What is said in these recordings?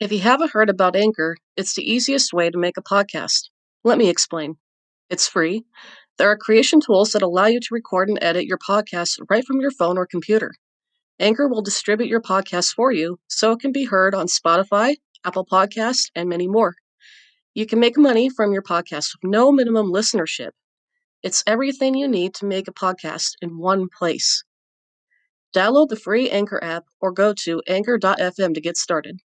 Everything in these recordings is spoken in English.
If you haven't heard about Anchor, it's the easiest way to make a podcast. Let me explain. It's free. There are creation tools that allow you to record and edit your podcast right from your phone or computer. Anchor will distribute your podcast for you so it can be heard on Spotify, Apple Podcasts, and many more. You can make money from your podcast with no minimum listenership. It's everything you need to make a podcast in one place. Download the free Anchor app or go to anchor.fm to get started.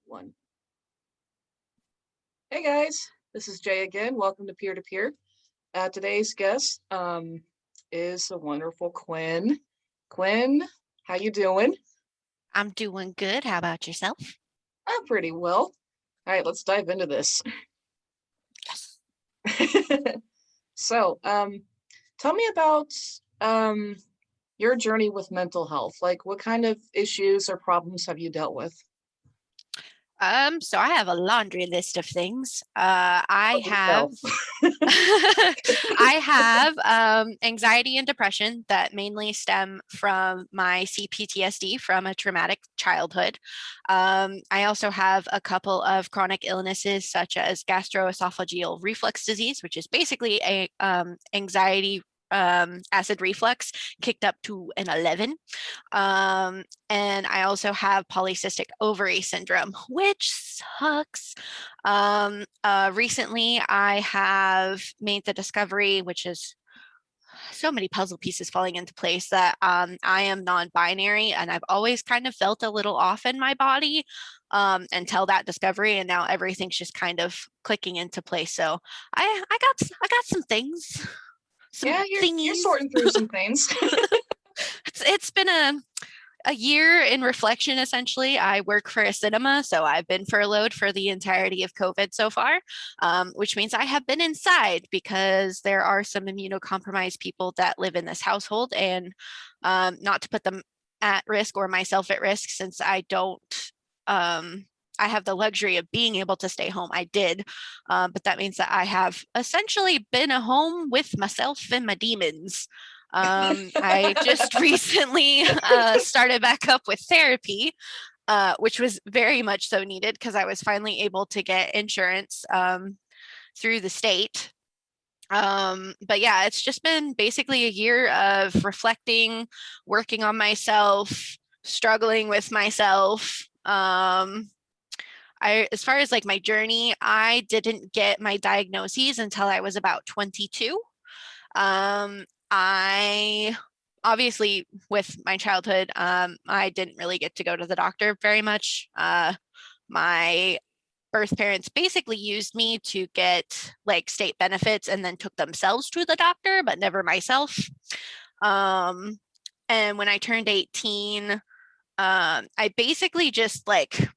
One. Hey guys, this is Jay again. Welcome to Peer to Peer. Today's guest is the wonderful Quinn. Quinn, how you doing? I'm doing good. How about yourself? I'm pretty well. All right, let's dive into this. Yes. So, tell me about your journey with mental health. Like, what kind of issues or problems have you dealt with? So I have a laundry list of things. I Holy have cow. I have anxiety and depression that mainly stem from my CPTSD from a traumatic childhood. I also have a couple of chronic illnesses such as gastroesophageal reflux disease, which is basically a anxiety acid reflux kicked up to an 11. And I also have polycystic ovary syndrome, which sucks. Recently, I have made the discovery, which is so many puzzle pieces falling into place, that I am non-binary, and I've always kind of felt a little off in my body until that discovery, and now everything's just kind of clicking into place. So I got some things, some Yeah, you're thingies. sorting through some things. It's been a year in reflection, essentially. I work for a cinema, so I've been furloughed for the entirety of COVID so far, which means I have been inside because there are some immunocompromised people that live in this household, and not to put them at risk or myself at risk, since I don't. I have the luxury of being able to stay home. I did, but that means that I have essentially been a home with myself and my demons. I just recently started back up with therapy, which was very much so needed because I was finally able to get insurance through the state. But yeah, it's just been basically a year of reflecting, working on myself, struggling with myself. As far as like my journey, I didn't get my diagnoses until I was about 22. I obviously, with my childhood, I didn't really get to go to the doctor very much. My birth parents basically used me to get like state benefits and then took themselves to the doctor, but never myself. Um, and when I turned 18, I basically just like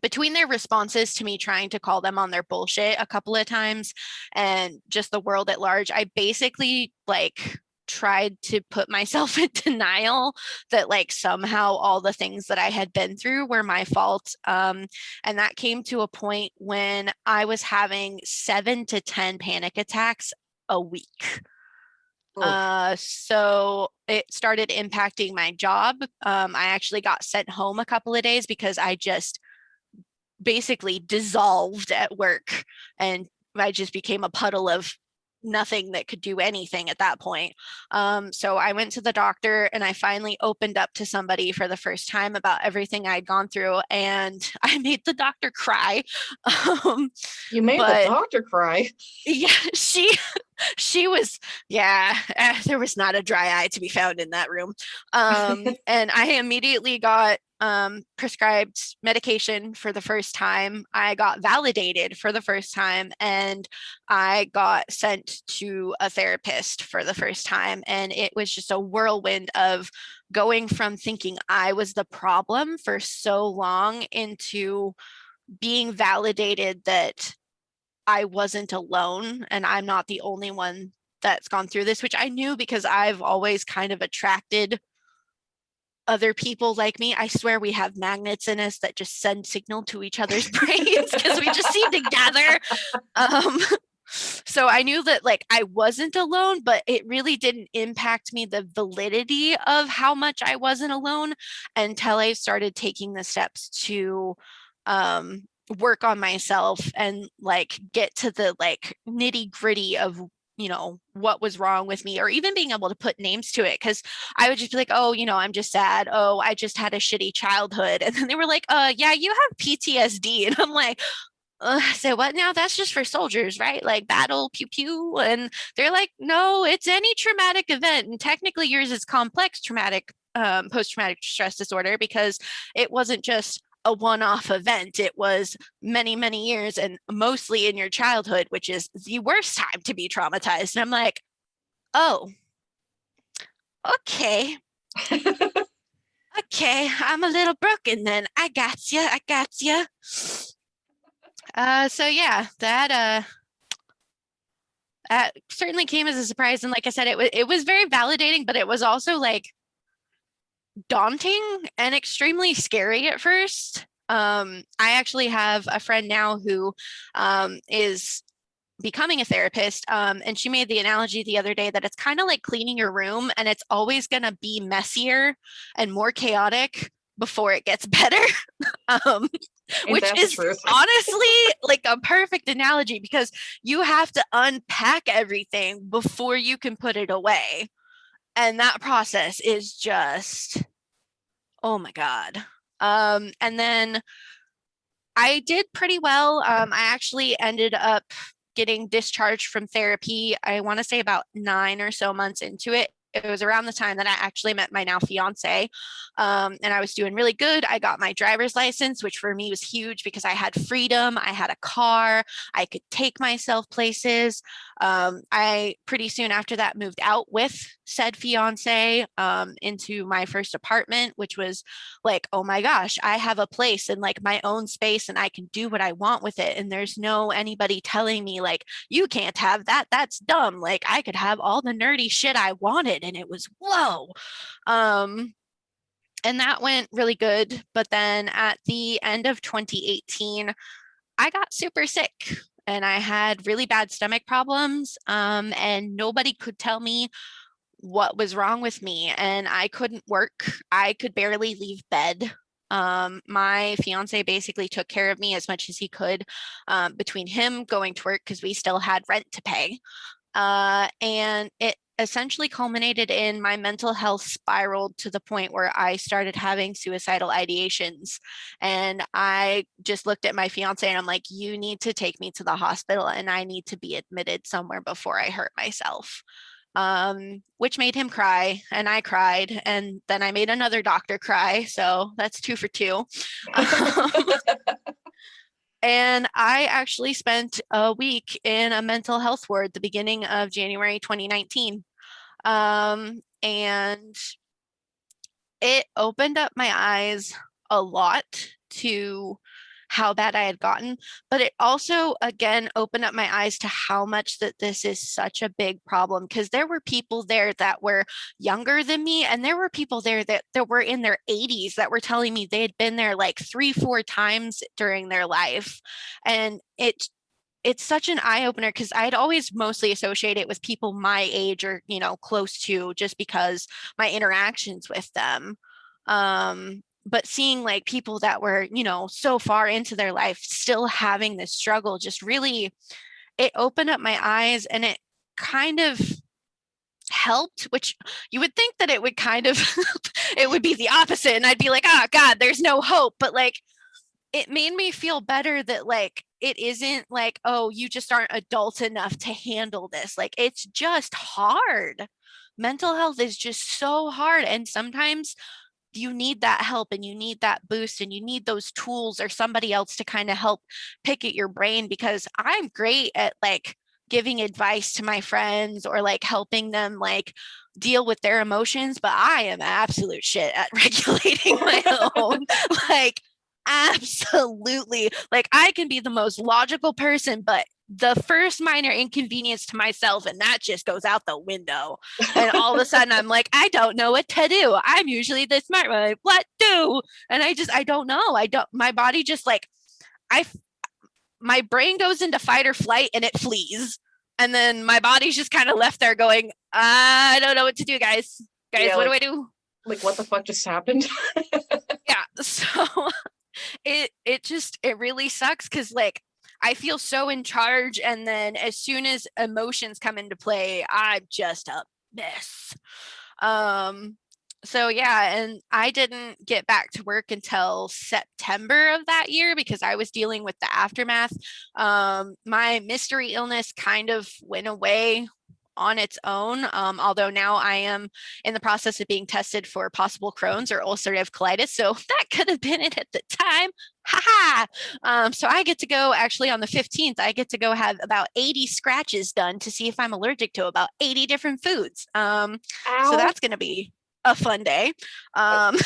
between their responses to me trying to call them on their bullshit a couple of times and just the world at large, I basically like tried to put myself in denial that like somehow all the things that I had been through were my fault. And that came to a point when I was having 7 to 10 panic attacks a week. So it started impacting my job. I actually got sent home a couple of days because I just basically dissolved at work, and I just became a puddle of nothing that could do anything at that point. So I went to the doctor and I finally opened up to somebody for the first time about everything I'd gone through, and I made the doctor cry. You made the But doctor cry. yeah, she was, yeah, there was not a dry eye to be found in that room. And I immediately got prescribed medication for the first time. I got validated for the first time, and I got sent to a therapist for the first time. And it was just a whirlwind of going from thinking I was the problem for so long into being validated that I wasn't alone and I'm not the only one that's gone through this, which I knew because I've always kind of attracted other people like me. I swear we have magnets in us that just send signal to each other's brains because we just seem to gather. Um, So I knew that like I wasn't alone, but it really didn't impact me the validity of how much I wasn't alone until I started taking the steps to um work on myself and like get to the like nitty gritty of what was wrong with me, or even being able to put names to it, because I would just be like, oh, I'm just sad, oh, I just had a shitty childhood, and then they were like, yeah, you have PTSD, and I'm like, so what now? That's just for soldiers, right? Like battle, pew pew. And they're like, no, it's any traumatic event. And technically, yours is complex traumatic, post-traumatic stress disorder, because it wasn't just a one-off event. It was many, many years, and mostly in your childhood, which is the worst time to be traumatized. And I'm like, oh, okay. Okay, I'm a little broken then. I got you. I got you. So yeah, that certainly came as a surprise. And like I said, it was very validating, but it was also like daunting and extremely scary at first. I actually have a friend now who is becoming a therapist. And she made the analogy the other day that it's kind of like cleaning your room, and it's always going to be messier and more chaotic before it gets better. um, Ain't which that the is truth? honestly like a perfect analogy, because you have to unpack everything before you can put it away. And that process is just, oh my God. And then I did pretty well. I actually ended up getting discharged from therapy, I want to say about 9 or so months into it. It was around the time that I actually met my now fiance. And I was doing really good. I got my driver's license, which for me was huge because I had freedom. I had a car. I could take myself places. I pretty soon after that moved out with said fiance into my first apartment, which was like, oh my gosh, I have a place and like my own space, and I can do what I want with it. And there's no anybody telling me like, you can't have that. That's dumb. Like I could have all the nerdy shit I wanted. And it was whoa. Um, and that went really good. But then at the end of 2018, I got super sick and I had really bad stomach problems. And nobody could tell me what was wrong with me, and I couldn't work. I could barely leave bed. My fiance basically took care of me as much as he could, between him going to work because we still had rent to pay. And it essentially culminated in my mental health spiraled to the point where I started having suicidal ideations. And I just looked at my fiance and I'm like, you need to take me to the hospital and I need to be admitted somewhere before I hurt myself. Which made him cry, and I cried, and then I made another doctor cry. So that's 2 for 2. And I actually spent a week in a mental health ward the beginning of January 2019. And it opened up my eyes a lot to how bad I had gotten, but it also again opened up my eyes to how much that this is such a big problem, because there were people there that were younger than me, and there were people there that were in their 80s that were telling me they had been there like 3 4 times during their life. And it's such an eye opener, because I'd always mostly associate it with people my age or close to, just because my interactions with them. But seeing like people that were so far into their life still having this struggle just really, it opened up my eyes, and it kind of helped, which you would think that it would kind of it would be the opposite, and I'd be like, oh God, there's no hope. But like, it made me feel better that like it isn't like, oh, you just aren't adult enough to handle this. Like it's just hard. Mental health is just so hard, and sometimes you need that help and you need that boost and you need those tools or somebody else to kind of help pick at your brain, because I'm great at like giving advice to my friends or like helping them like deal with their emotions, but I am absolute shit at regulating my own. Like absolutely. Like I can be the most logical person, but the first minor inconvenience to myself and that just goes out the window. And all of a sudden I'm like, I don't know what to do. I'm usually the smart one. Like, what do? And I don't know. I don't, my body just like, I, my brain goes into fight or flight and it flees. And then my body's just kind of left there going, I don't know what to do, guys. Guys, Yeah, what do I do? like what the fuck just happened? Yeah. So it really sucks because like I feel so in charge, and then as soon as emotions come into play, I'm just a mess. Um, so yeah, and I didn't get back to work until September of that year because I was dealing with the aftermath. My mystery illness kind of went away on its own, although now I am in the process of being tested for possible Crohn's or ulcerative colitis. So that could have been it at the time. Ha ha. So I get to go actually on the 15th, I get to go have about 80 scratches done to see if I'm allergic to about 80 different foods. So Ow. that's going to be a fun day. Um,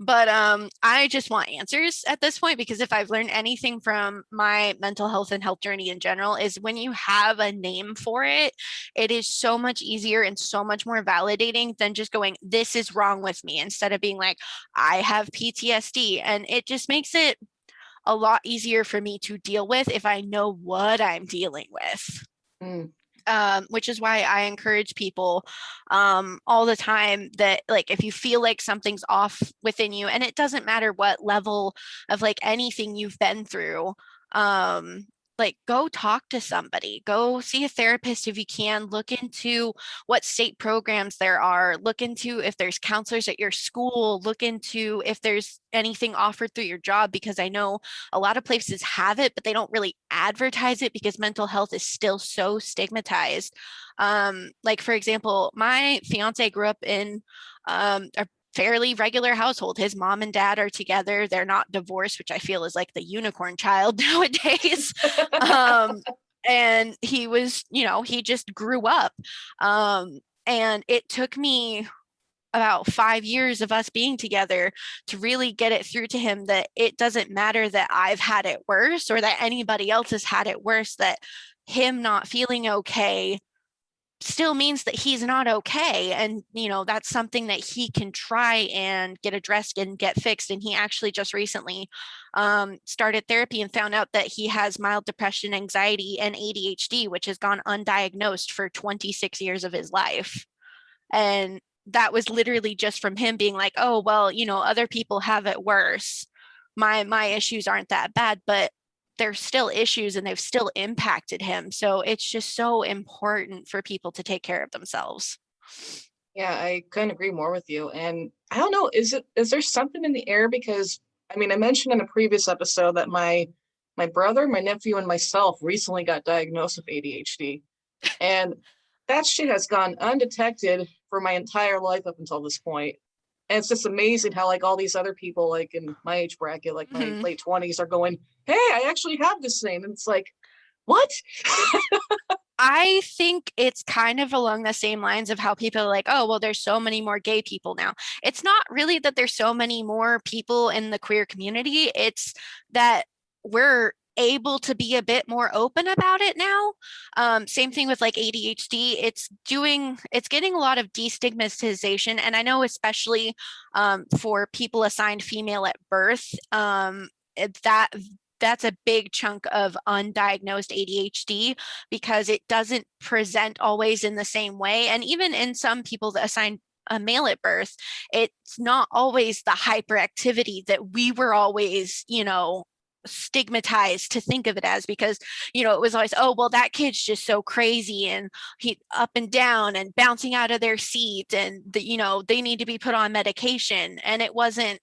but I just want answers at this point because if I've learned anything from my mental health and health journey in general is when you have a name for it, it is so much easier and so much more validating than just going, this is wrong with me, instead of being like, I have PTSD. And it just makes it a lot easier for me to deal with if I know what I'm dealing with. Mm. Which is why I encourage people all the time that like if you feel like something's off within you, and it doesn't matter what level of like anything you've been through, um, like go talk to somebody, go see a therapist if you can, look into what state programs there are, look into if there's counselors at your school, look into if there's anything offered through your job, because I know a lot of places have it, but they don't really advertise it because mental health is still so stigmatized. Like, for example, my fiance grew up in a fairly regular household. His mom and dad are together. They're not divorced, which I feel is like the unicorn child nowadays. Um, and he was, he just grew up. And it took me about 5 years of us being together to really get it through to him that it doesn't matter that I've had it worse or that anybody else has had it worse, that him not feeling okay still means that he's not okay. And, that's something that he can try and get addressed and get fixed. And he actually just recently started therapy and found out that he has mild depression, anxiety, and ADHD, which has gone undiagnosed for 26 years of his life. And that was literally just from him being like, oh, well, other people have it worse. My issues aren't that bad, but they're still issues and they've still impacted him. So it's just so important for people to take care of themselves. Yeah, I couldn't agree more with you. And I don't know, is there something in the air? Because I mean, I mentioned in a previous episode that my brother, my nephew, and myself recently got diagnosed with ADHD. And that shit has gone undetected for my entire life up until this point. And it's just amazing how like all these other people like in my age bracket, like my Mm-hmm. late 20s, are going, hey, I actually have this thing. And it's like, what? I think it's kind of along the same lines of how people are like, oh, well, there's so many more gay people now. It's not really that there's so many more people in the queer community. It's that we're able to be a bit more open about it now. Same thing with like ADHD. It's getting a lot of destigmatization. And I know especially for people assigned female at birth, that's a big chunk of undiagnosed ADHD because it doesn't present always in the same way. And even in some people that assign a male at birth, it's not always the hyperactivity that we were always, stigmatized to think of it as, because it was always, oh, well, that kid's just so crazy and he up and down and bouncing out of their seat, and they need to be put on medication. And it wasn't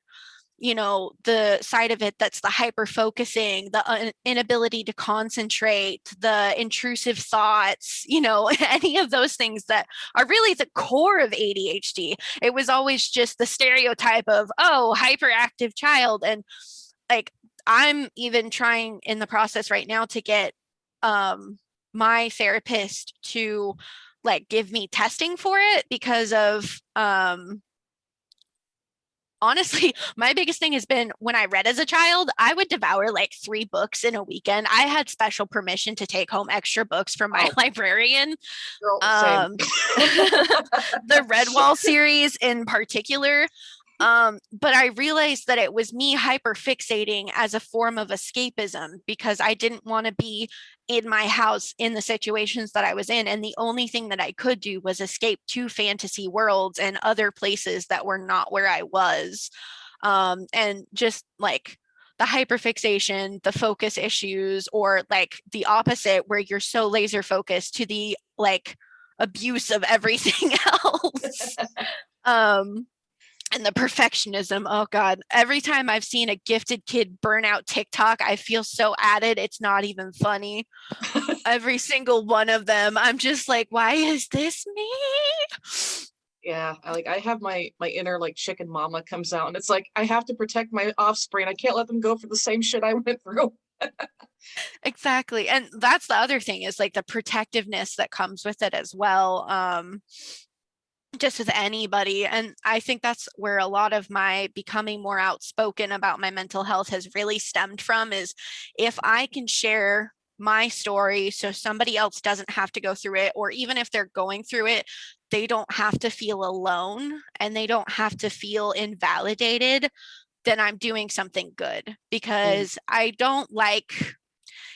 the side of it that's the hyper focusing, the inability to concentrate, the intrusive thoughts, any of those things that are really the core of ADHD. It was always just the stereotype of, oh, hyperactive child. And like, I'm even trying in the process right now to get my therapist to like give me testing for it because of honestly, my biggest thing has been when I read as a child, I would devour like 3 books in a weekend. I had special permission to take home extra books from my Oh, librarian. girl, same. Um, the Redwall series in particular. But I realized that it was me hyper fixating as a form of escapism because I didn't want to be in my house in the situations that I was in. And the only thing that I could do was escape to fantasy worlds and other places that were not where I was. And just like the hyperfixation, the focus issues, or like the opposite, where you're so laser focused to the like abuse of everything else. um, and the perfectionism. Oh God. Every time I've seen a gifted kid burn out TikTok, I feel so added. It's not even funny. Every single one of them. I'm just like, why is this me? Yeah, I have my inner like chicken mama comes out, and it's like I have to protect my offspring. I can't let them go for the same shit I went through. Exactly. And that's the other thing is like the protectiveness that comes with it as well. Just with anybody. And I think that's where a lot of my becoming more outspoken about my mental health has really stemmed from is if I can share my story so somebody else doesn't have to go through it, or even if they're going through it, they don't have to feel alone and they don't have to feel invalidated, then I'm doing something good Mm. because I don't like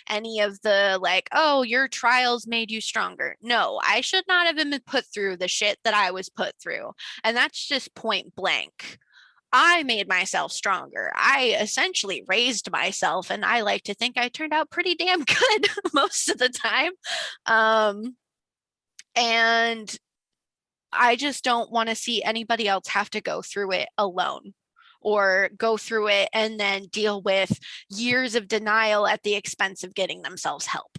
any of the like, oh, your trials made you stronger. No, I should not have been put through the shit that I was put through. And that's just point blank. I made myself stronger. I essentially raised myself, and I like to think I turned out pretty damn good most of the time. Um, and I just don't want to see anybody else have to go through it alone or go through it and then deal with years of denial at the expense of getting themselves help.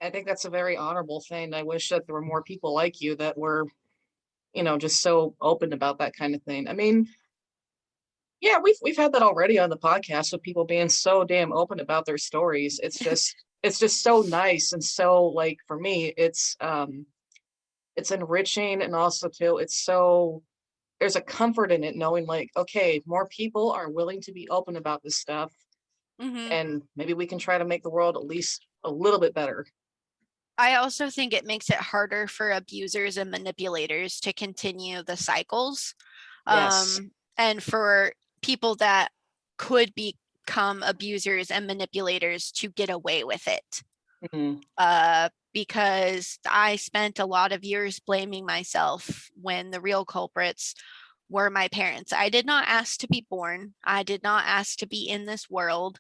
I think that's a very honorable thing. I wish that there were more people like you that were, just so open about that kind of thing. I mean, yeah, we've had that already on the podcast with people being so damn open about their stories. It's just so nice, and so like for me, it's enriching, and also too it's so there's a comfort in it knowing like, okay, more people are willing to be open about this stuff, Mm-hmm. and maybe we can try to make the world at least a little bit better. I also think it makes it harder for abusers and manipulators to continue the cycles. Yes. And for people that could become abusers and manipulators to get away with it. Mhm. Because I spent a lot of years blaming myself when the real culprits were my parents. I did not ask to be born. I did not ask to be in this world.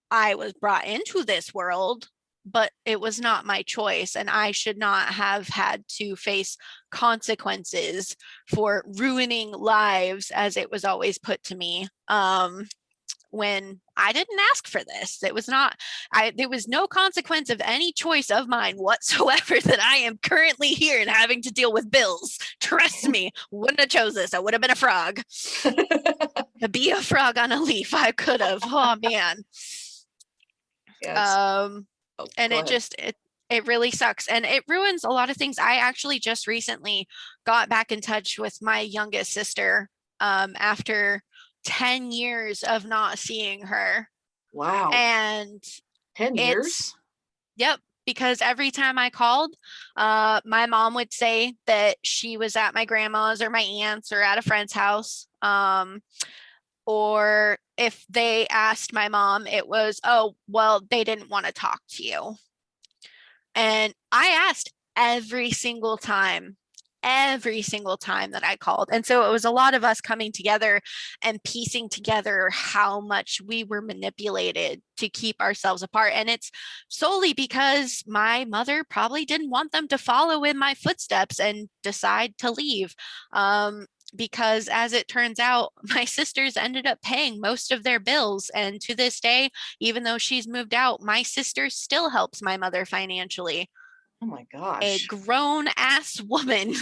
I was brought into this world, but it was not my choice. And I should not have had to face consequences for ruining lives, as it was always put to me. When I didn't ask for this. It was not, there was no consequence of any choice of mine whatsoever that I am currently here and having to deal with bills. Trust me, wouldn't have chose this. I would have been a frog. To be a frog on a leaf, I could have. Oh man. Yes. Um, Oh, and go it ahead. just it really sucks and it ruins a lot of things. I actually just recently got back in touch with my youngest sister after 10 years of not seeing her. Wow. And 10 it's years? yep, because every time I called, my mom would say that she was at my grandma's or my aunt's or at a friend's house. Or if they asked my mom, it was, oh, well, they didn't want to talk to you. And I asked every single time that I called. And so it was a lot of us coming together and piecing together how much we were manipulated to keep ourselves apart. And it's solely because my mother probably didn't want them to follow in my footsteps and decide to leave. Because as it turns out, my sisters ended up paying most of their bills. And to this day, even though she's moved out, my sister still helps my mother financially. Oh my A gosh. grown ass woman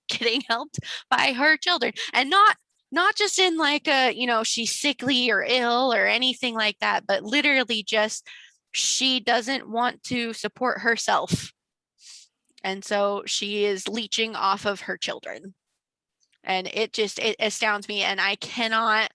getting helped by her children. And not just in like a, she's sickly or ill or anything like that, but literally just she doesn't want to support herself. And so she is leeching off of her children. And it astounds me. And I cannot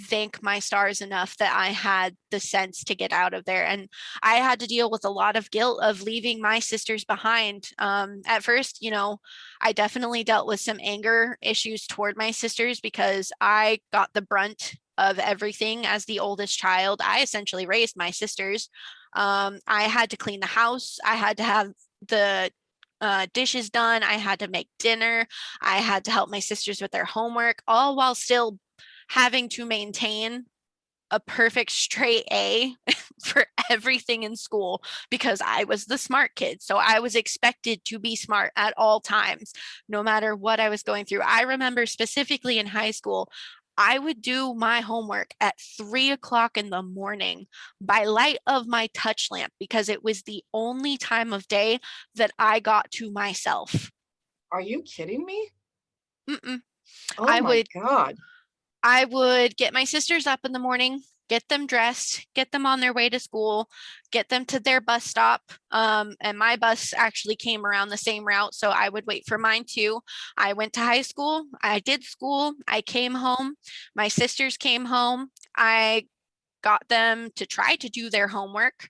thank my stars enough that I had the sense to get out of there. And I had to deal with a lot of guilt of leaving my sisters behind. At first, I definitely dealt with some anger issues toward my sisters because I got the brunt of everything as the oldest child. I essentially raised my sisters. I had to clean the house. I had to have the dishes done. I had to make dinner. I had to help my sisters with their homework, all while still having to maintain a perfect straight A for everything in school because I was the smart kid. So I was expected to be smart at all times, no matter what I was going through. I remember specifically in high school, I would do my homework at 3 o'clock in the morning by light of my touch lamp because it was the only time of day that I got to myself. Are you kidding me? Mm-mm. Oh I my would God. I would get my sisters up in the morning, get them dressed, get them on their way to school, get them to their bus stop. And my bus actually came around the same route, so I would wait for mine too. I went to high school, I did school, I came home, my sisters came home. I got them to try to do their homework.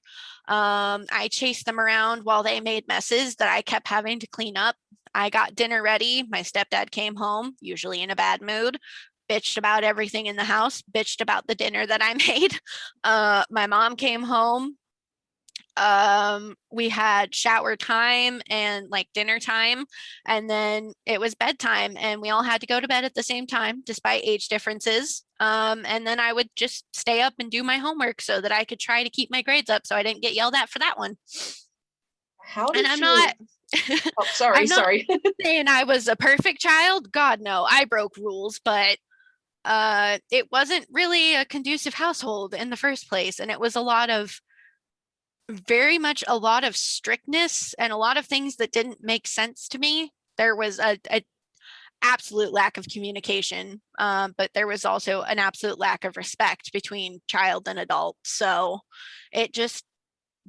I chased them around while they made messes that I kept having to clean up. I got dinner ready. My stepdad came home, usually in a bad mood, bitched about everything in the house, bitched about the dinner that I made. My mom came home. We had shower time and like dinner time, and then it was bedtime, and we all had to go to bed at the same time, despite age differences. And then I would just stay up and do my homework so that I could try to keep my grades up so I didn't get yelled at for that one. How And did you? Oh, sorry, I'm not sorry. saying I was a perfect child. God, no, I broke rules, but it wasn't really a conducive household in the first place. And it was a lot of very much a lot of strictness and a lot of things that didn't make sense to me. There was a absolute lack of communication, but there was also an absolute lack of respect between child and adult. So it just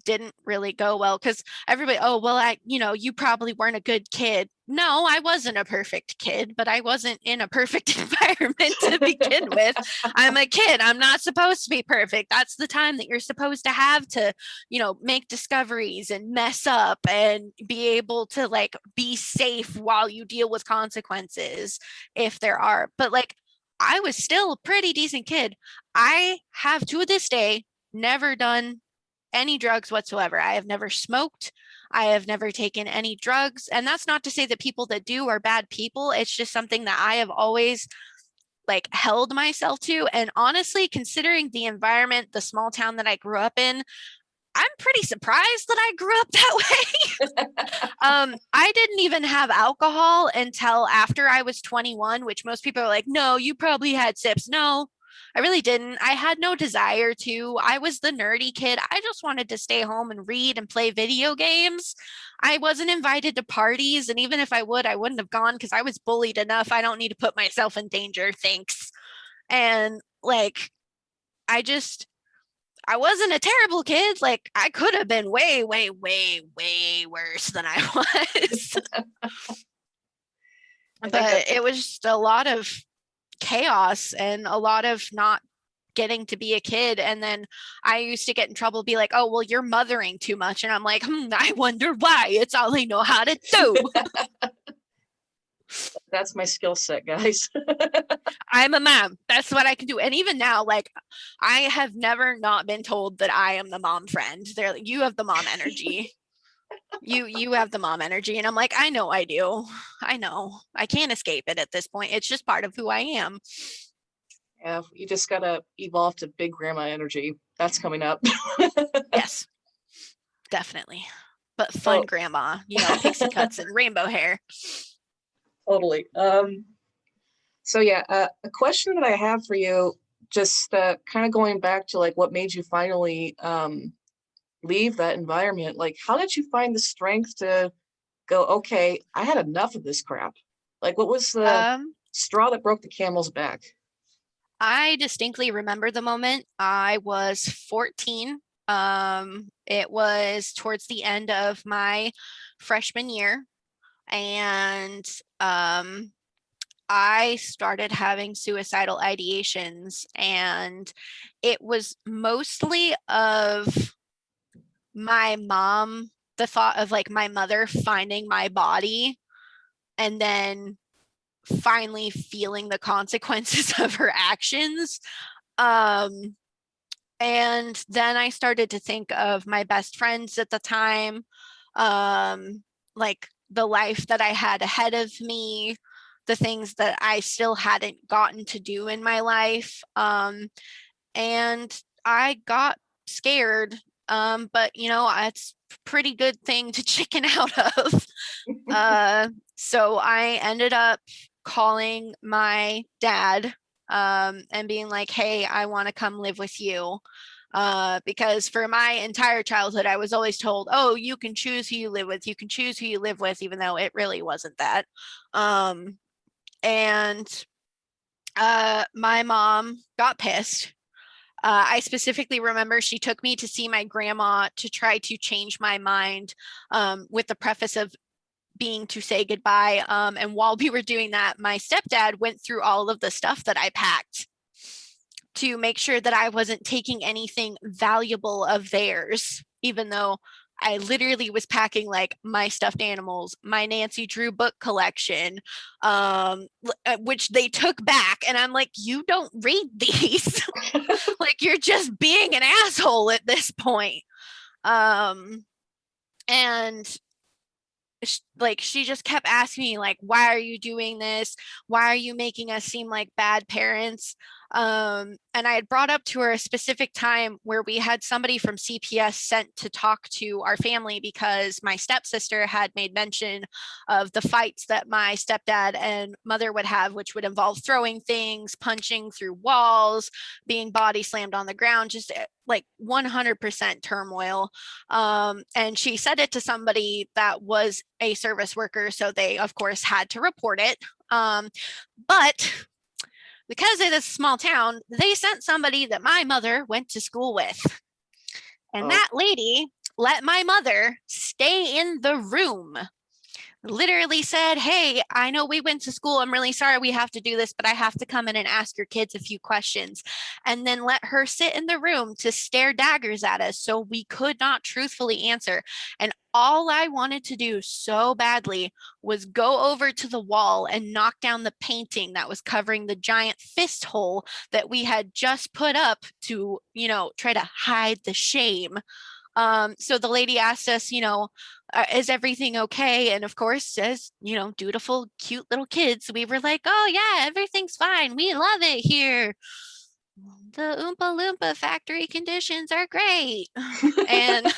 didn't really go well because everybody, oh, well, you probably weren't a good kid. No, I wasn't a perfect kid, but I wasn't in a perfect environment to begin with. I'm a kid. I'm not supposed to be perfect. That's the time that you're supposed to have to, make discoveries and mess up and be able to like be safe while you deal with consequences if there are. But like, I was still a pretty decent kid. I have to this day never done any drugs whatsoever. I have never smoked. I have never taken any drugs. And that's not to say that people that do are bad people. It's just something that I have always like held myself to. And honestly, considering the environment, the small town that I grew up in, I'm pretty surprised that I grew up that way. I didn't even have alcohol until after I was 21, which most people are like, no, you probably had sips. No, I really didn't. I had no desire to. I was the nerdy kid. I just wanted to stay home and read and play video games. I wasn't invited to parties. And even if I would, I wouldn't have gone because I was bullied enough. I don't need to put myself in danger. Thanks. And like, I just, I wasn't a terrible kid. Like I could have been way, way, way, way worse than I was. I think But that's it was just a lot of chaos and a lot of not getting to be a kid. And then I used to get in trouble, be like, oh, well, you're mothering too much. And I'm like, I wonder why. It's all I know how to do. that's my skill set, guys. I'm a mom. That's what I can do. And even now, like, I have never not been told that I am the mom friend. They're like, you have the mom energy. You have the mom energy. And I'm like, I know I do. I know. I can't escape it at this point. It's just part of who I am. Yeah, you just gotta evolve to big grandma energy. That's coming up. Yes, definitely. But fun So grandma, pixie cuts and rainbow hair. totally. So yeah, a question that I have for you, just kind of going back to like what made you finally leave that environment. Like, how did you find the strength to go, okay, I had enough of this crap? Like, what was the Um, straw that broke the camel's back? I distinctly remember the moment. I was 14. It was towards the end of my freshman year, and I started having suicidal ideations, and it was mostly of my mom, the thought of like my mother finding my body and then finally feeling the consequences of her actions. Um, And then I started to think of my best friends at the time, um, like the life that I had ahead of me, the things that I still hadn't gotten to do in my life. And I got scared. But it's a pretty good thing to chicken out of. Uh, so I ended up calling my dad, and being like, hey, I want to come live with you. Because for my entire childhood, I was always told, oh, you can choose who you live with. You can choose who you live with, even though it really wasn't that. Um, and My mom got pissed. I specifically remember she took me to see my grandma to try to change my mind, with the preface of being to say goodbye. And while we were doing that, my stepdad went through all of the stuff that I packed to make sure that I wasn't taking anything valuable of theirs, even though I literally was packing like my stuffed animals, my Nancy Drew book collection, which they took back. And I'm like, you don't read these. Like, you're just being an asshole at this point. Um, and like, she just kept asking me, like, why are you doing this? Why are you making us seem like bad parents? And I had brought up to her a specific time where we had somebody from CPS sent to talk to our family because my stepsister had made mention of the fights that my stepdad and mother would have, which would involve throwing things, punching through walls, being body slammed on the ground, just like 100% turmoil. And she said it to somebody that was a service worker, so they, of course, had to report it. But because it is a small town, they sent somebody that my mother went to school with. And Oh, that lady let my mother stay in the room. Literally said, hey, I know we went to school. I'm really sorry we have to do this, but I have to come in and ask your kids a few questions. And then let her sit in the room to stare daggers at us so we could not truthfully answer. And all I wanted to do so badly was go over to the wall and knock down the painting that was covering the giant fist hole that we had just put up to, try to hide the shame. So the lady asked us, is everything okay? And of course, as dutiful, cute little kids, we were like, oh yeah, everything's fine. We love it here. The Oompa Loompa factory conditions are great. And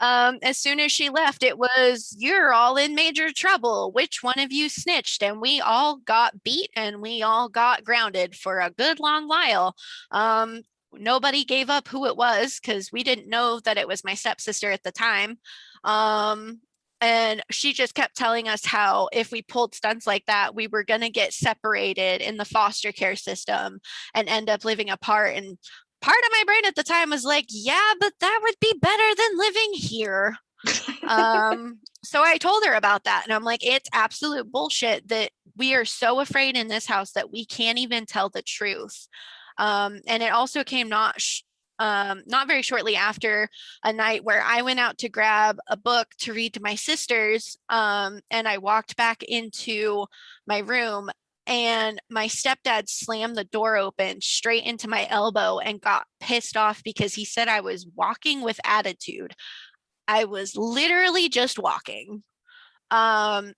as soon as she left, it was, you're all in major trouble. Which one of you snitched? And we all got beat and we all got grounded for a good long while. Nobody gave up who it was because we didn't know that it was my stepsister at the time. Um, and she just kept telling us how if we pulled stunts like that, we were going to get separated in the foster care system and end up living apart. And part of my brain at the time was like, yeah, but that would be better than living here. So I told her about that, and I'm like, it's absolute bullshit that we are so afraid in this house that we can't even tell the truth. And it also came not very shortly after a night where I went out to grab a book to read to my sisters, and I walked back into my room and my stepdad slammed the door open straight into my elbow and got pissed off because he said I was walking with attitude. I was literally just walking. And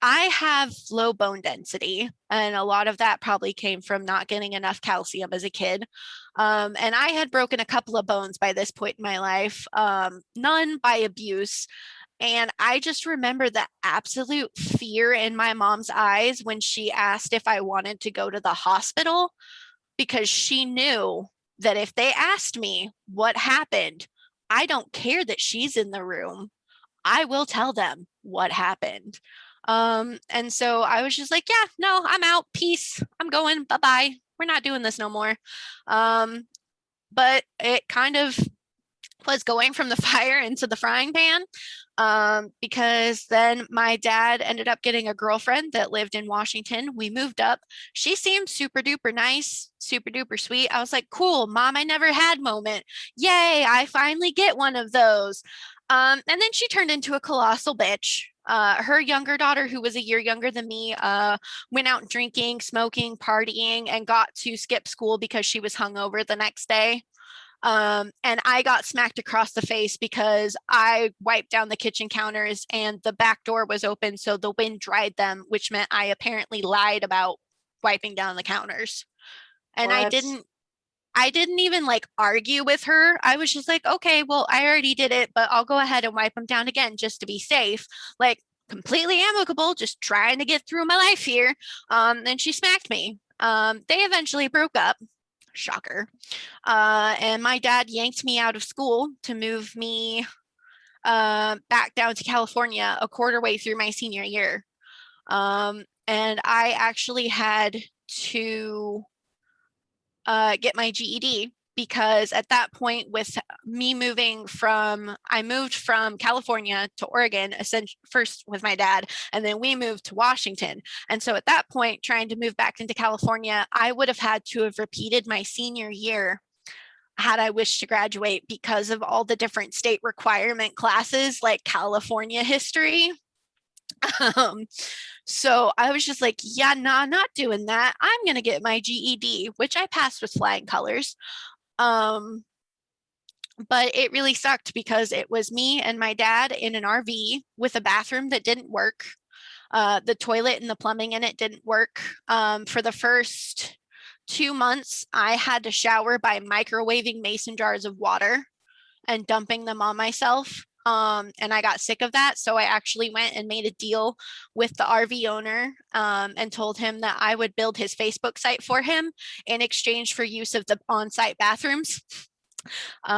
I have low bone density, and a lot of that probably came from not getting enough calcium as a kid. And I had broken a couple of bones by this point in my life, none by abuse. And I just remember the absolute fear in my mom's eyes when she asked if I wanted to go to the hospital, because she knew that if they asked me what happened, I don't care that she's in the room. I will tell them what happened. And so I was just like, yeah, no, I'm out. Peace. I'm going. Bye bye. We're not doing this no more. Um, but it kind of was going from the fire into the frying pan, because then my dad ended up getting a girlfriend that lived in Washington. We moved up. She seemed super duper nice, super duper sweet. I was like, cool, mom, I never had moment. Yay, I finally get one of those. And then she turned into a colossal bitch. Her younger daughter, who was a year younger than me, went out drinking, smoking, partying, and got to skip school because she was hungover the next day. And I got smacked across the face because I wiped down the kitchen counters and the back door was open, so the wind dried them, which meant I apparently lied about wiping down the counters. And What? I didn't even like argue with her. I was just like, okay, well, I already did it, but I'll go ahead and wipe them down again just to be safe. Like, completely amicable, just trying to get through my life here. And she smacked me. They eventually broke up. Shocker. And my dad yanked me out of school to move me back down to California a quarter way through my senior year. And I actually had to get my GED because at that point, with me I moved from California to Oregon, first with my dad, and then we moved to Washington. And so at that point, trying to move back into California, I would have had to have repeated my senior year had I wished to graduate because of all the different state requirement classes like California history. Um, so I was just like, yeah, nah, not doing that. I'm going to get my GED, which I passed with flying colors. Um, but it really sucked because it was me and my dad in an RV with a bathroom that didn't work. The toilet and the plumbing in it didn't work. For the first 2 months, I had to shower by microwaving mason jars of water and dumping them on myself. And I got sick of that. So I actually went and made a deal with the RV owner and told him that I would build his Facebook site for him in exchange for use of the on site bathrooms. So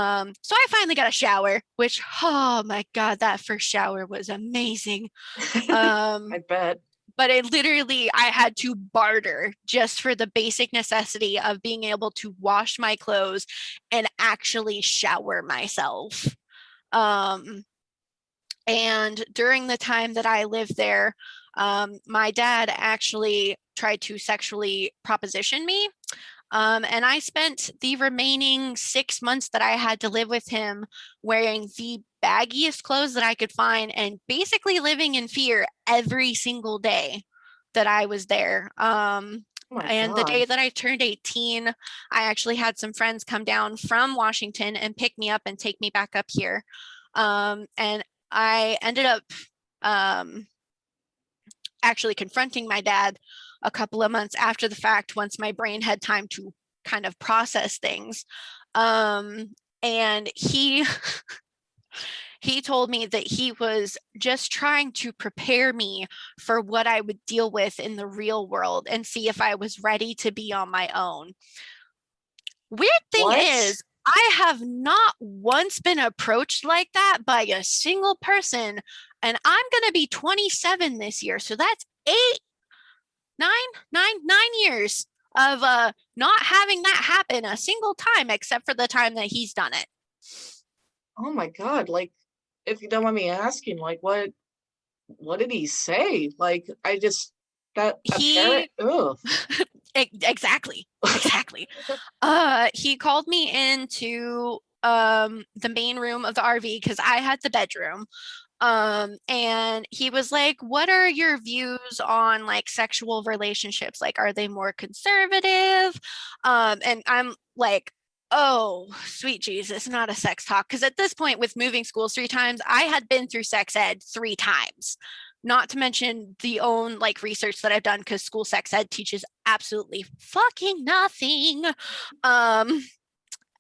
I finally got a shower, which, oh my God, that first shower was amazing. I bet. But I had to barter just for the basic necessity of being able to wash my clothes and actually shower myself. Um, and during the time that I lived there, my dad actually tried to sexually proposition me. And I spent the remaining 6 months that I had to live with him wearing the baggiest clothes that I could find and basically living in fear every single day that I was there. Oh my And the God. day that I turned 18, I actually had some friends come down from Washington and pick me up and take me back up here. And I ended up um, actually confronting my dad a couple of months after the fact once my brain had time to kind of process things. And he told me that he was just trying to prepare me for what I would deal with in the real world and see if I was ready to be on my own. Weird thing What? is, I have not once been approached like that by a single person, and I'm going to be 27 this year. So that's 8, 9 years of not having that happen a single time, except for the time that he's done it. Oh my God. Like, if you don't mind me asking, like, what did he say? Like, I just that a parent. He Ugh. exactly, exactly. He called me into the main room of the RV because I had the bedroom. And he was like, what are your views on like sexual relationships? Like, are they more conservative? And I'm like, oh, sweet Jesus, not a sex talk. Because at this point, with moving schools 3 times, I had been through sex ed 3 times. Not to mention the own like research that I've done because school sex ed teaches absolutely fucking nothing. Um,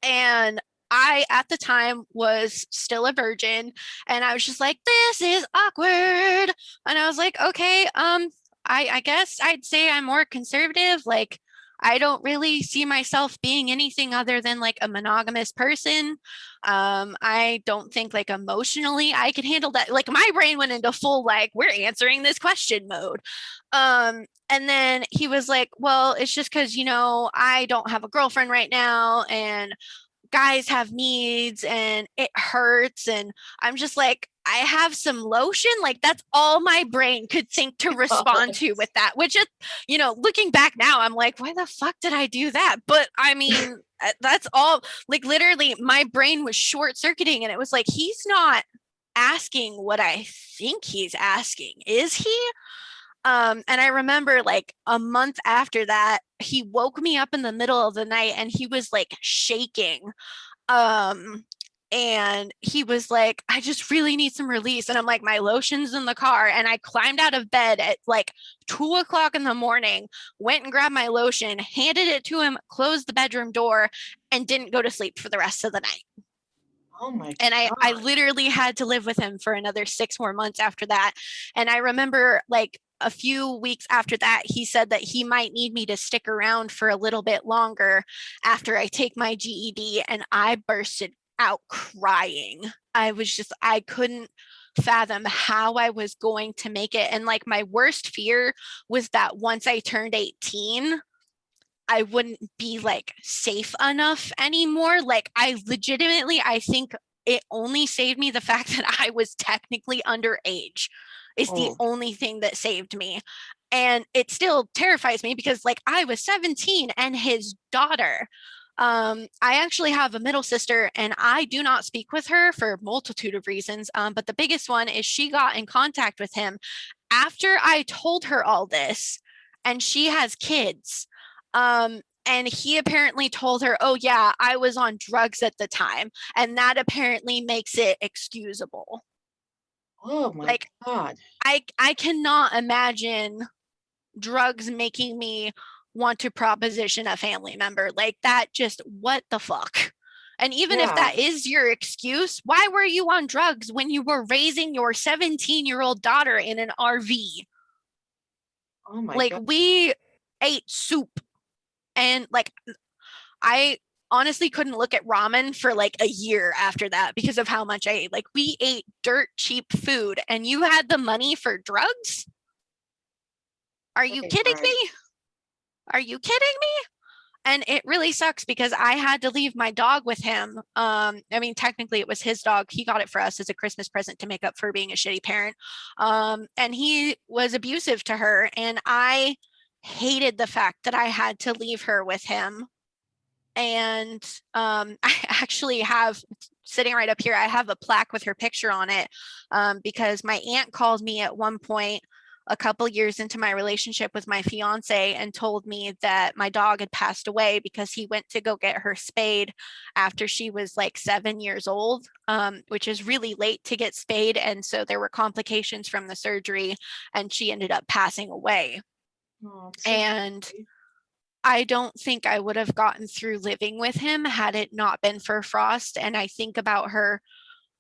and I, at the time, was still a virgin, and I was just like, this is awkward. And I was like, okay, I guess I'd say I'm more conservative. Like, I don't really see myself being anything other than like a monogamous person. I don't think like emotionally I can handle that. Like, my brain went into full, like, we're answering this question mode. And then he was like, well, it's just because, I don't have a girlfriend right now, and guys have needs and it hurts. And I'm just like, I have some lotion. Like, that's all my brain could think to respond to with that, which is, looking back now, I'm like, why the fuck did I do that? But I mean, that's all, like, literally my brain was short circuiting, and it was like, he's not asking what I think he's asking, is he? And I remember like a month after that, he woke me up in the middle of the night and he was like shaking. Um, and he was like, I just really need some release. And I'm like, my lotion's in the car. And I climbed out of bed at like 2 o'clock in the morning, went and grabbed my lotion, handed it to him, closed the bedroom door, and didn't go to sleep for the rest of the night. Oh my And I God. literally had to live with him for another 6 more months after that. And I remember like a few weeks after that, he said that he might need me to stick around for a little bit longer after I take my GED. And I bursted out crying. I couldn't fathom how I was going to make it. And like my worst fear was that once I turned 18, I wouldn't be like safe enough anymore. Like I think it only saved me the fact that I was technically underage is the Oh, only thing that saved me. And it still terrifies me because like I was 17 and his daughter. I actually have a middle sister and I do not speak with her for a multitude of reasons. But the biggest one is she got in contact with him after I told her all this, and she has kids. And he apparently told her, oh, yeah, I was on drugs at the time. And that apparently makes it excusable. oh my Like, God. I cannot imagine drugs making me want to proposition a family member. Like, that just, what the fuck? And even if Yeah. that is your excuse, why were you on drugs when you were raising your 17-year-old daughter in an RV? Oh my Like, God. we ate soup and like I honestly couldn't look at ramen for like a year after that because of how much I ate. Like we ate dirt cheap food and you had the money for drugs? Are you Right, kidding right. me? Are you kidding me? And it really sucks because I had to leave my dog with him. I mean, technically it was his dog. He got it for us as a Christmas present to make up for being a shitty parent. And he was abusive to her. And I hated the fact that I had to leave her with him. And I actually have sitting right up here, I have a plaque with her picture on it because my aunt called me at one point a couple years into my relationship with my fiance and told me that my dog had passed away because he went to go get her spayed after she was like 7 years old, which is really late to get spayed. And so there were complications from the surgery and she ended up passing away. Oh, I'm so And sorry. I don't think I would have gotten through living with him had it not been for Frost. And I think about her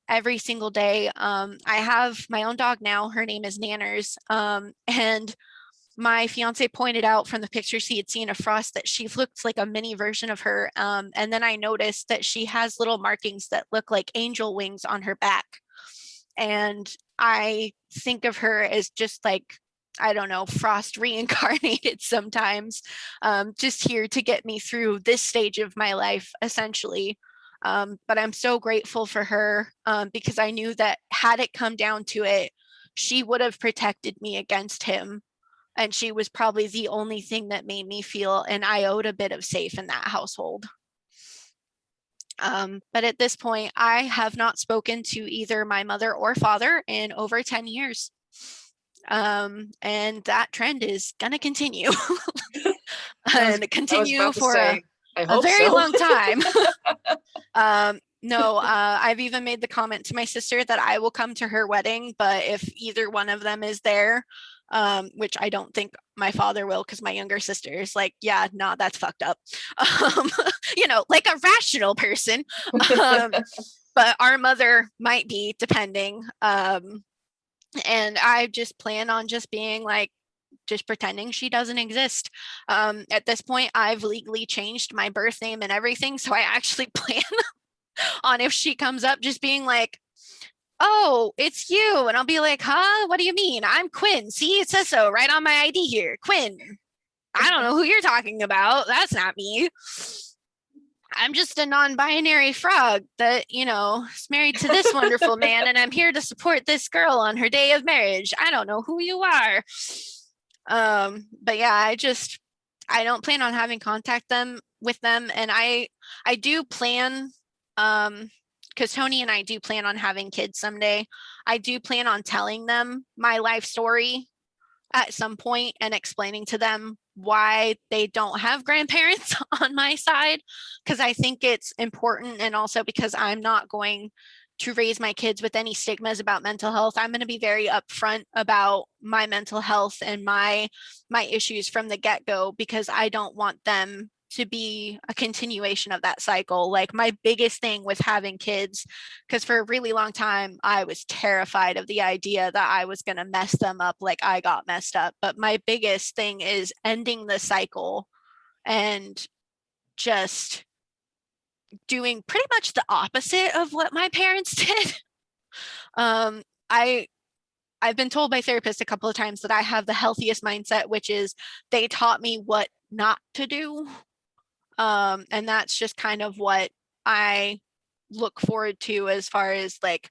every single day. I have my own dog now. Her name is Nanners. And my fiance pointed out from the pictures he had seen of Frost that she looked like a mini version of her. And then I noticed that she has little markings that look like angel wings on her back. And I think of her as just like, I don't know, Frost reincarnated sometimes, just here to get me through this stage of my life, essentially. But I'm so grateful for her because I knew that had it come down to it, she would have protected me against him. And she was probably the only thing that made me feel an iota bit of safe in that household. But at this point, I have not spoken to either my mother or father in over 10 years. And that trend is going to continue I was and I was continue about to for say, I a hope very so. long time. No, I've even made the comment to my sister that I will come to her wedding, but if either one of them is there, which I don't think my father will because my younger sister is like, yeah, no, that's fucked up. Um, like a rational person. Um, but our mother might be, depending. And I just plan on just being like, just pretending she doesn't exist. At this point, I've legally changed my birth name and everything. So I actually plan on if she comes up just being like, oh, it's you. And I'll be like, huh? What do you mean? I'm Quinn. See, it says so right on my ID here. Quinn. I don't know who you're talking about. That's not me. I'm just a non binary frog that, is married to this wonderful man, and I'm here to support this girl on her day of marriage. I don't know who you are. But yeah, I don't plan on having contact with them. And I do plan, because Tony and I do plan on having kids someday. I do plan on telling them my life story at some point and explaining to them why they don't have grandparents on my side, because I think it's important, and also because I'm not going to raise my kids with any stigmas about mental health. I'm going to be very upfront about my mental health and my issues from the get-go, because I don't want them to be a continuation of that cycle. Like my biggest thing with having kids, because for a really long time I was terrified of the idea that I was going to mess them up like I got messed up. But my biggest thing is ending the cycle and just doing pretty much the opposite of what my parents did. um, I I've been told by therapists a couple of times that I have the healthiest mindset, which is they taught me what not to do. And that's just kind of what I look forward to as far as like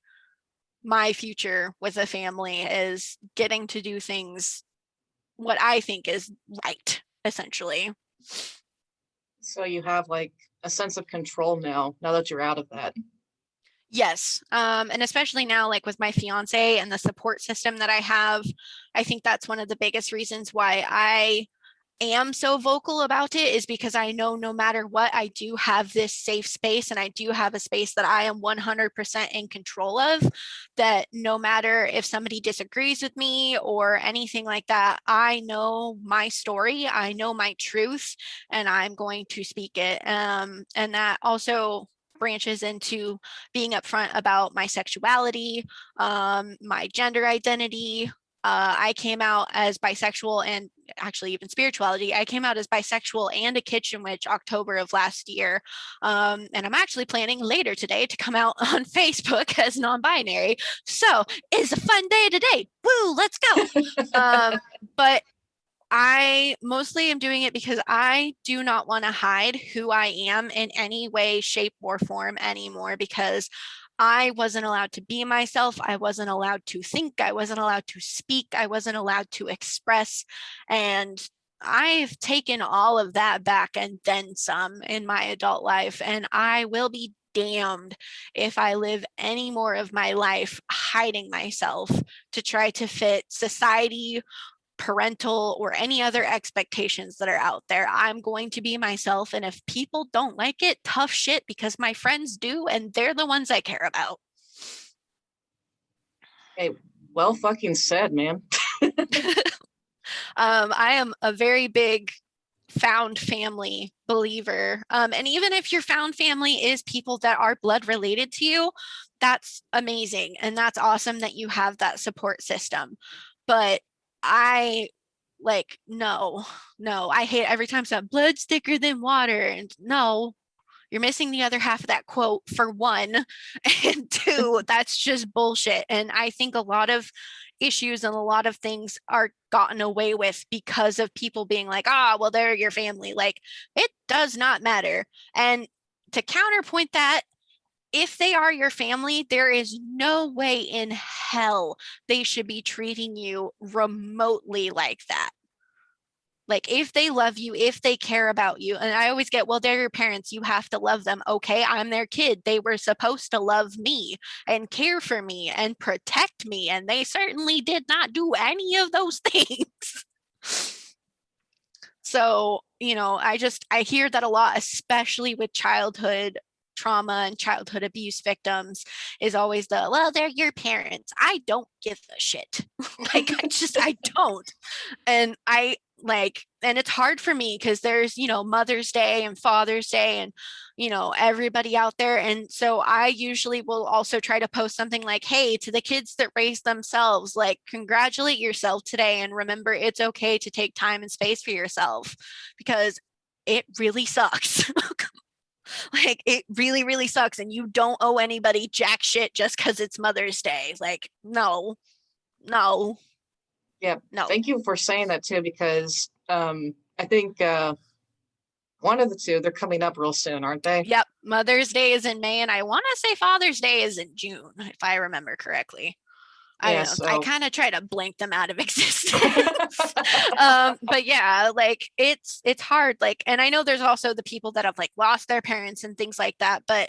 my future with a family, is getting to do things what I think is right, essentially. So you have like a sense of control now that you're out of that. Yes. And especially now, like with my fiance and the support system that I have, I think that's one of the biggest reasons why I am so vocal about it, is because I know no matter what, I do have this safe space, and I do have a space that I am 100% in control of. That no matter if somebody disagrees with me or anything like that, I know my story, I know my truth, and I'm going to speak it. And that also branches into being upfront about my sexuality, my gender identity. I came out as bisexual, and actually even spirituality. I came out as bisexual and a kitchen witch October of last year. And I'm actually planning later today to come out on Facebook as non-binary. So it's a fun day today. Woo, let's go. But I mostly am doing it because I do not want to hide who I am in any way, shape, or form anymore, because I wasn't allowed to be myself. I wasn't allowed to think. I wasn't allowed to speak. I wasn't allowed to express. And I've taken all of that back and then some in my adult life. And I will be damned if I live any more of my life hiding myself to try to fit society, parental, or any other expectations that are out there. I'm going to be myself. And if people don't like it, tough shit, because my friends do, and they're the ones I care about. Hey, well fucking said, man. I am a very big found family believer. And even if your found family is people that are blood related to you, that's amazing. And that's awesome that you have that support system. But I like, no, I hate every time some blood's thicker than water. And no, you're missing the other half of that quote, for one. And two, that's just bullshit. And I think a lot of issues and a lot of things are gotten away with because of people being like, well, they're your family. Like, it does not matter. And to counterpoint that, if they are your family, there is no way in hell they should be treating you remotely like that. Like, if they love you, if they care about you, and I always get, well, they're your parents, you have to love them. Okay, I'm their kid. They were supposed to love me and care for me and protect me, and they certainly did not do any of those things. So, I hear that a lot, especially with childhood trauma and childhood abuse victims, is always well, they're your parents. I don't give a shit. Like, I don't. And and it's hard for me because there's, Mother's Day and Father's Day and, everybody out there. And so I usually will also try to post something like, hey, to the kids that raise themselves, like, congratulate yourself today. And remember, it's okay to take time and space for yourself, because it really sucks. Like, it really, really sucks. And you don't owe anybody jack shit just because it's Mother's Day. Like, no, no, Yeah, no. thank you for saying that too, because I think one of the two, they're coming up real soon, aren't they? Yep. Mother's Day is in May, and I want to say Father's Day is in June, if I remember correctly. I Yeah, don't know. I so kind of try to blank them out of existence. But yeah, like, it's hard. Like, and I know there's also the people that have like lost their parents and things like that, but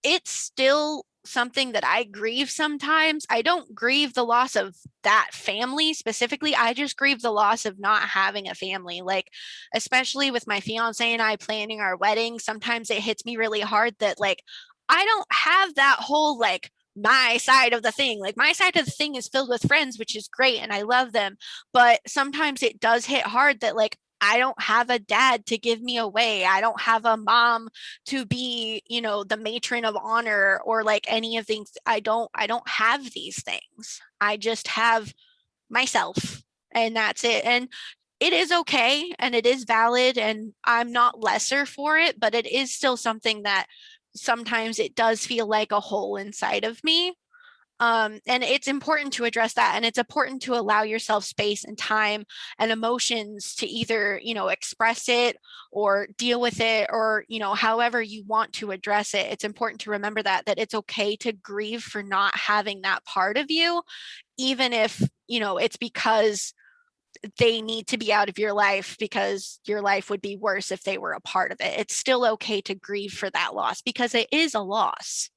it's still something that I grieve sometimes. I don't grieve the loss of that family specifically. I just grieve the loss of not having a family. Like, especially with my fiance and I planning our wedding, sometimes it hits me really hard that, like, I don't have that whole, like, my side of the thing. Like, my side of the thing is filled with friends, which is great and I love them. But sometimes it does hit hard that, like, I don't have a dad to give me away. I don't have a mom to be, the matron of honor or like any of things. I don't have these things. I just have myself, and that's it. And it is okay and it is valid, and I'm not lesser for it, but it is still something that sometimes it does feel like a hole inside of me. And it's important to address that, and it's important to allow yourself space and time and emotions to either, express it or deal with it, or, however you want to address it. It's important to remember that it's okay to grieve for not having that part of you, even if, it's because they need to be out of your life, because your life would be worse if they were a part of it. It's still okay to grieve for that loss because it is a loss.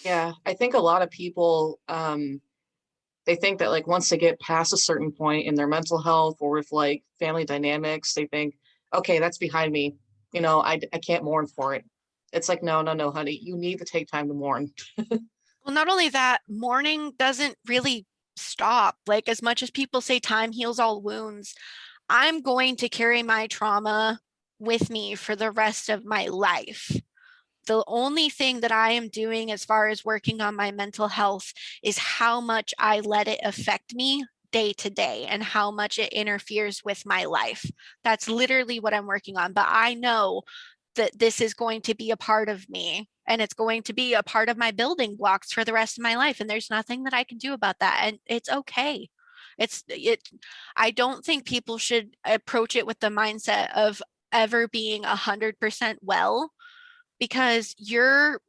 Yeah, I think a lot of people they think that like once they get past a certain point in their mental health or with like family dynamics, they think, okay, that's behind me. I can't mourn for it. It's like, no, no, no, honey, you need to take time to mourn. Well, not only that, mourning doesn't really stop. Like, as much as people say time heals all wounds, I'm going to carry my trauma with me for the rest of my life. The only thing that I am doing as far as working on my mental health is how much I let it affect me day to day and how much it interferes with my life. That's literally what I'm working on. But I know that this is going to be a part of me, and it's going to be a part of my building blocks for the rest of my life. And there's nothing that I can do about that. And it's okay. It I don't think people should approach it with the mindset of ever being 100% well, because your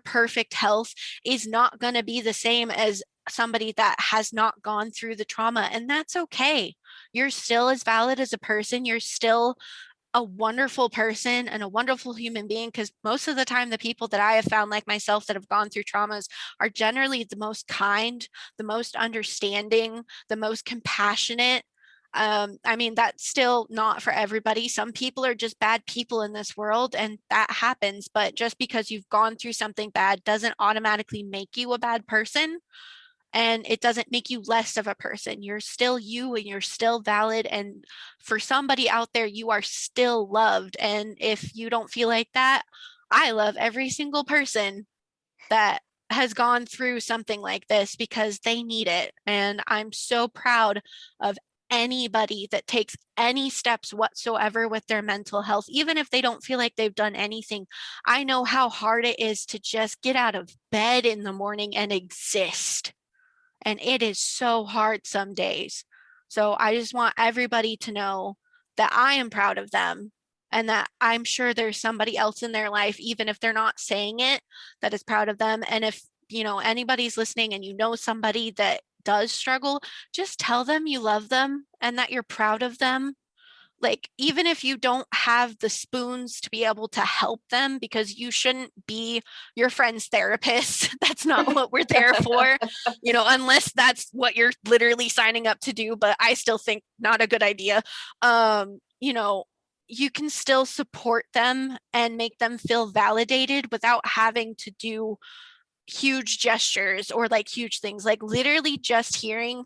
perfect health is not going to be the same as somebody that has not gone through the trauma, and that's okay. You're still as valid as a person. You're still a wonderful person and a wonderful human being, because most of the time the people that I have found like myself that have gone through traumas are generally the most kind, the most understanding, the most compassionate. I mean, that's still not for everybody. Some people are just bad people in this world, and that happens. But just because you've gone through something bad doesn't automatically make you a bad person, and it doesn't make you less of a person. You're still you and you're still valid. And for somebody out there, you are still loved. And if you don't feel like that, I love every single person that has gone through something like this because they need it. And I'm so proud of anybody that takes any steps whatsoever with their mental health, even if they don't feel like they've done anything. I know how hard it is to just get out of bed in the morning and exist. And it is so hard some days. So I just want everybody to know that I am proud of them, and that I'm sure there's somebody else in their life, even if they're not saying it, that is proud of them. And if, anybody's listening and you know somebody that does struggle, just tell them you love them and that you're proud of them. Like, even if you don't have the spoons to be able to help them, because you shouldn't be your friend's therapist. That's not what we're there for, unless that's what you're literally signing up to do, but I still think not a good idea. You can still support them and make them feel validated without having to do huge gestures or like huge things. Like, literally just hearing,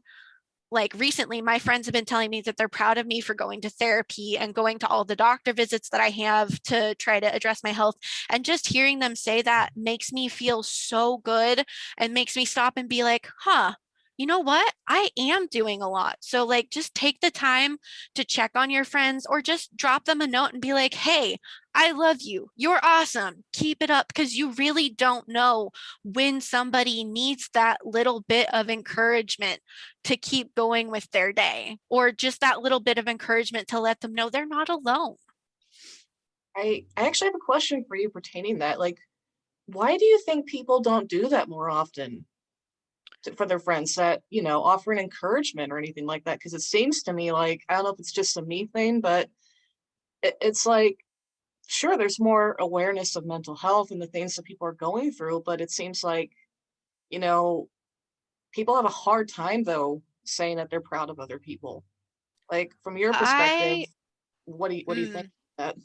like, recently my friends have been telling me that they're proud of me for going to therapy and going to all the doctor visits that I have to try to address my health. And just hearing them say that makes me feel so good and makes me stop and be like, huh, you know what? I am doing a lot. So, like, just take the time to check on your friends or just drop them a note and be like, hey, I love you. You're awesome. Keep it up, because you really don't know when somebody needs that little bit of encouragement to keep going with their day, or just that little bit of encouragement to let them know they're not alone. I actually have a question for you pertaining that. Like, why do you think people don't do that more often for their friends that, offer an encouragement or anything like that? Because it seems to me like, I don't know if it's just a me thing, but it's like sure, there's more awareness of mental health and the things that people are going through, but it seems like, you know, people have a hard time though saying that they're proud of other people. Like from your perspective, I what do you think mm, of that?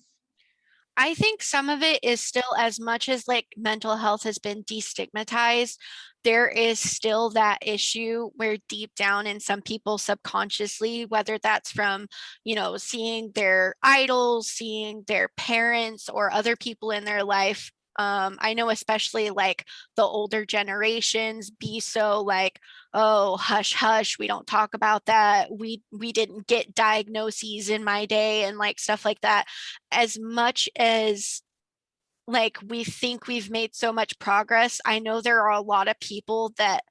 I think some of it is still, as much as like mental health has been destigmatized, there is still that issue where deep down in some people subconsciously, whether that's from, seeing their idols, seeing their parents or other people in their life. I know especially like the older generations be so like, oh, hush, hush, we don't talk about that. We didn't get diagnoses in my day and like stuff like that. As much as like we think we've made so much progress, I know there are a lot of people that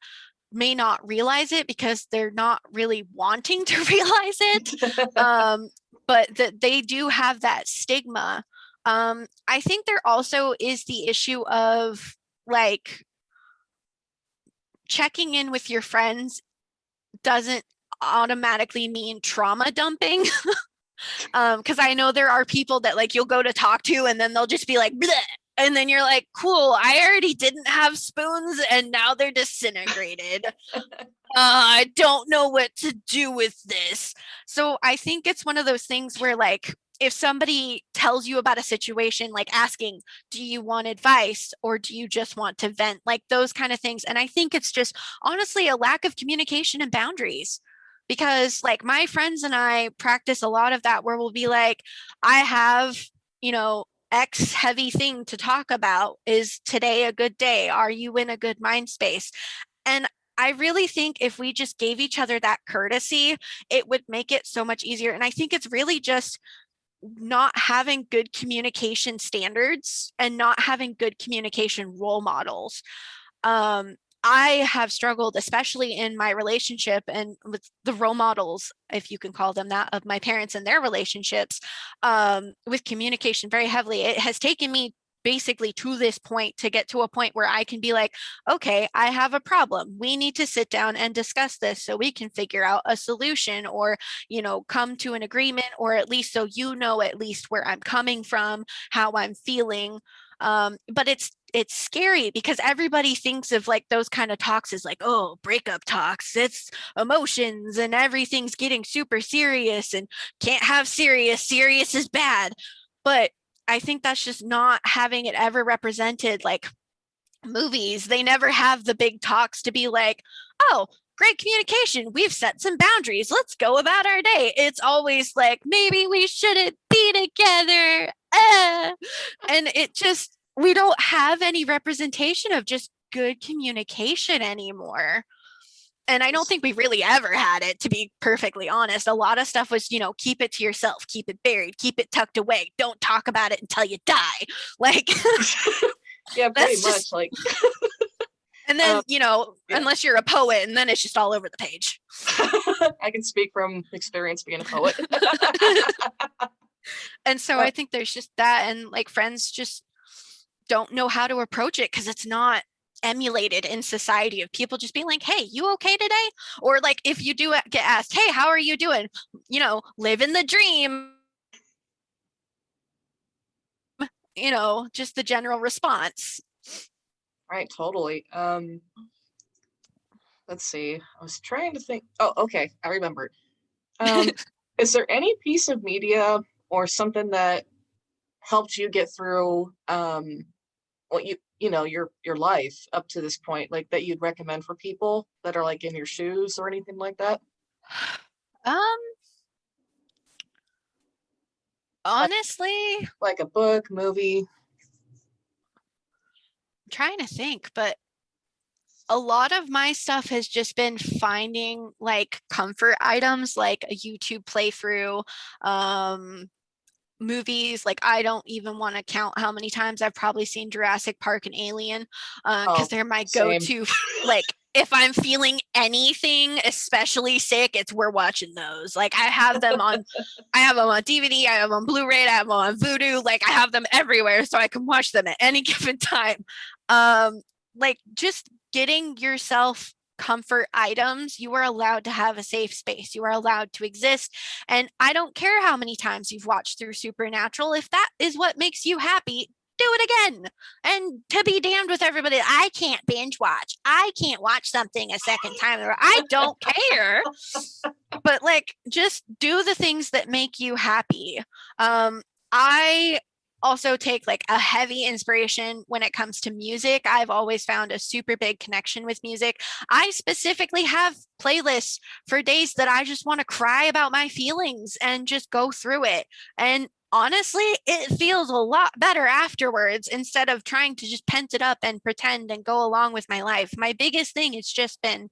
may not realize it because they're not really wanting to realize it. Um, but that they do have that stigma. I think there also is the issue of like checking in with your friends doesn't automatically mean trauma dumping. Because I know there are people that like you'll go to talk to and then they'll just be like, bleh. And then you're like, cool, I already didn't have spoons and now they're disintegrated. I don't know what to do with this. So I think it's one of those things where, like, if somebody tells you about a situation, like asking, do you want advice or do you just want to vent? Like those kind of things. And I think it's just honestly a lack of communication and boundaries. Because, like, my friends and I practice a lot of that where we'll be like, I have, you know, X heavy thing to talk about. Is today a good day? Are you in a good mind space? And I really think if we just gave each other that courtesy, it would make it so much easier. And I think it's really just not having good communication standards and not having good communication role models. um, I have struggled, especially in my relationship and with the role models, if you can call them that, of my parents and their relationships, with communication very heavily. It has taken me basically to this point to get to a point where I can be like, okay, I have a problem. We need to sit down and discuss this so we can figure out a solution or, come to an agreement, or at least so at least where I'm coming from, how I'm feeling. But it's scary because everybody thinks of like those kind of talks as like, oh, breakup talks, it's emotions and everything's getting super serious and can't have serious is bad. But I think that's just not having it ever represented. Like movies, they never have the big talks to be like, oh, great communication, we've set some boundaries, let's go about our day. It's always like, maybe we shouldn't be together. And it just, we don't have any representation of just good communication anymore. And I don't think we really ever had it, to be perfectly honest. A lot of stuff was, keep it to yourself, keep it buried, keep it tucked away, don't talk about it until you die. Like, Yeah, pretty that's much. just, Like, and um, then, yeah, unless you're a poet, and then it's just all over the page. I can speak from experience being a poet. And so uh, I think there's just that. And like friends just don't know how to approach it because it's not emulated in society of people just being like, hey, you okay today? Or like if you do get asked, hey, how are you doing? Living the dream, just the general response. right, totally. Let's see. I was trying to think. Oh, okay, I remember. Um, is there any piece of media or something that helped you get through what your life up to this point, like that you'd recommend for people that are like in your shoes or anything like that? um Like Honestly, like a book, movie. I'm trying to think, but a lot of my stuff has just been finding like comfort items like a YouTube playthrough, um, movies. Like I don't even want to count how many times I've probably seen Jurassic Park and Alien, because Oh, they're my same. go-to. Like if I'm feeling anything, especially sick, it's we're watching those. Like I have them on DVD, I have them on Blu-ray, I have them on Vudu. Like I have them everywhere so I can watch them at any given time. Um, like just getting yourself comfort items, you are allowed to have a safe space. You are allowed to exist. And I don't care how many times you've watched through Supernatural. If that is what makes you happy, do it again. And to be damned with everybody, I can't binge watch. I can't watch something a second time. Or I don't care. But like, just do the things that make you happy. I also take like a heavy inspiration when it comes to music. I've always found a super big connection with music. I specifically have playlists for days that I just want to cry about my feelings and just go through it. And honestly, it feels a lot better afterwards instead of trying to just pent it up and pretend and go along with my life. My biggest thing has just been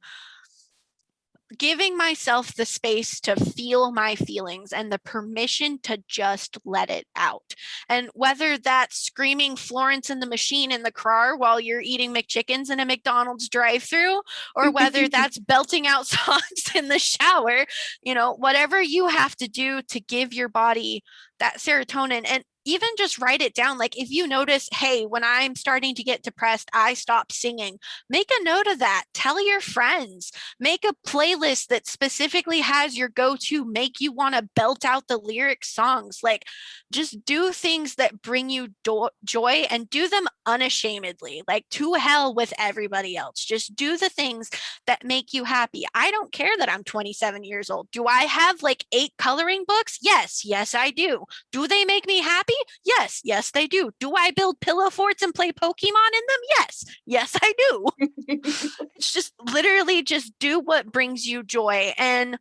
giving myself the space to feel my feelings and the permission to just let it out. And whether that's screaming Florence and the Machine in the car while you're eating McChickens in a McDonald's drive-through, or whether that's belting out songs in the shower, whatever you have to do to give your body that serotonin. And even just write it down. Like if you notice, hey, when I'm starting to get depressed, I stop singing. Make a note of that. Tell your friends. Make a playlist that specifically has your go-to, make you want to belt out the lyric songs. Like just do things that bring you joy and do them unashamedly. Like to hell with everybody else. Just do the things that make you happy. I don't care that I'm 27 years old. Do I have like 8 coloring books? Yes, I do. Do they make me happy? Yes, they do. Do I build pillow forts and play Pokemon in them? Yes, I do. It's just literally just do what brings you joy and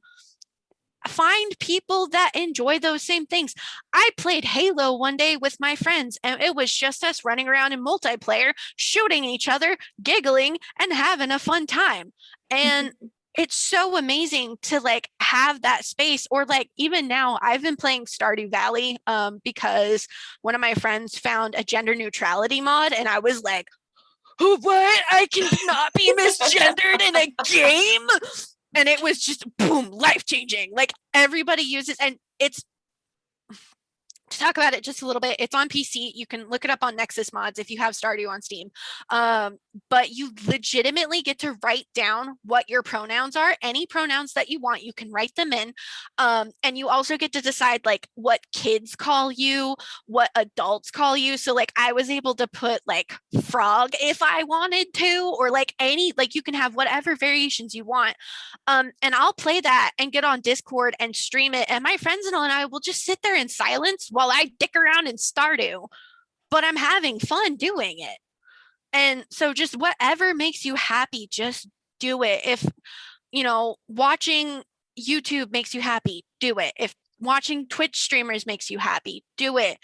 find people that enjoy those same things. I played Halo one day with my friends, and it was just us running around in multiplayer, shooting each other, giggling, and having a fun time. And it's so amazing to like have that space. Or like even now I've been playing Stardew Valley because one of my friends found a gender neutrality mod, and I was like, oh, what? I cannot be misgendered in a game? And it was just boom, life-changing. Like everybody uses, and it's, to talk about it just a little bit, it's on PC. You can look it up on Nexus Mods if you have Stardew on Steam. But you legitimately get to write down what your pronouns are. Any pronouns that you want, you can write them in. And you also get to decide like what kids call you, what adults call you. So like I was able to put like frog if I wanted to, or like any, like you can have whatever variations you want. And I'll play that and get on Discord and stream it. And my friends and I will just sit there in silence while I dick around in Stardew, but I'm having fun doing it. And so just whatever makes you happy, just do it. If, watching YouTube makes you happy, do it. If watching Twitch streamers makes you happy, do it.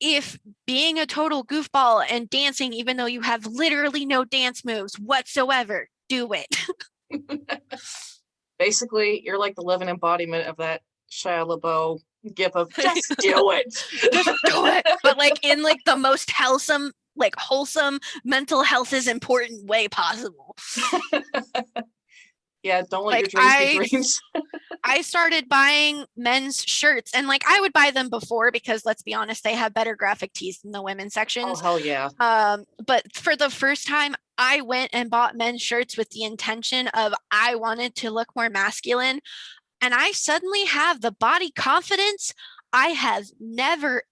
If being a total goofball and dancing, even though you have literally no dance moves whatsoever, do it. Basically, you're like the living embodiment of that Shia LaBeouf gif of just do it. Just do it. But like in like the most wholesome mental health is important way possible. Yeah, don't let your dreams be dreams. I started buying men's shirts, and like I would buy them before because let's be honest, they have better graphic tees than the women's sections. Oh hell yeah. But for the first time I went and bought men's shirts with the intention of I wanted to look more masculine, and I suddenly have the body confidence I have never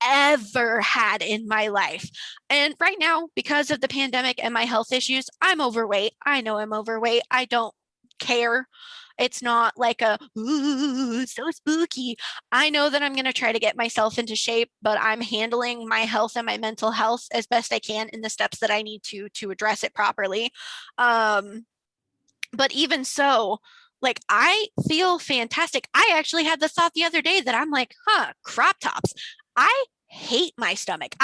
ever had in my life. And right now, because of the pandemic and my health issues, I'm overweight. I know I'm overweight. I don't care. It's not like ooh, so spooky. I know that I'm going to try to get myself into shape, but I'm handling my health and my mental health as best I can in the steps that I need to address it properly. But even so, like I feel fantastic. I actually had the thought the other day that I'm like, crop tops. I hate my stomach.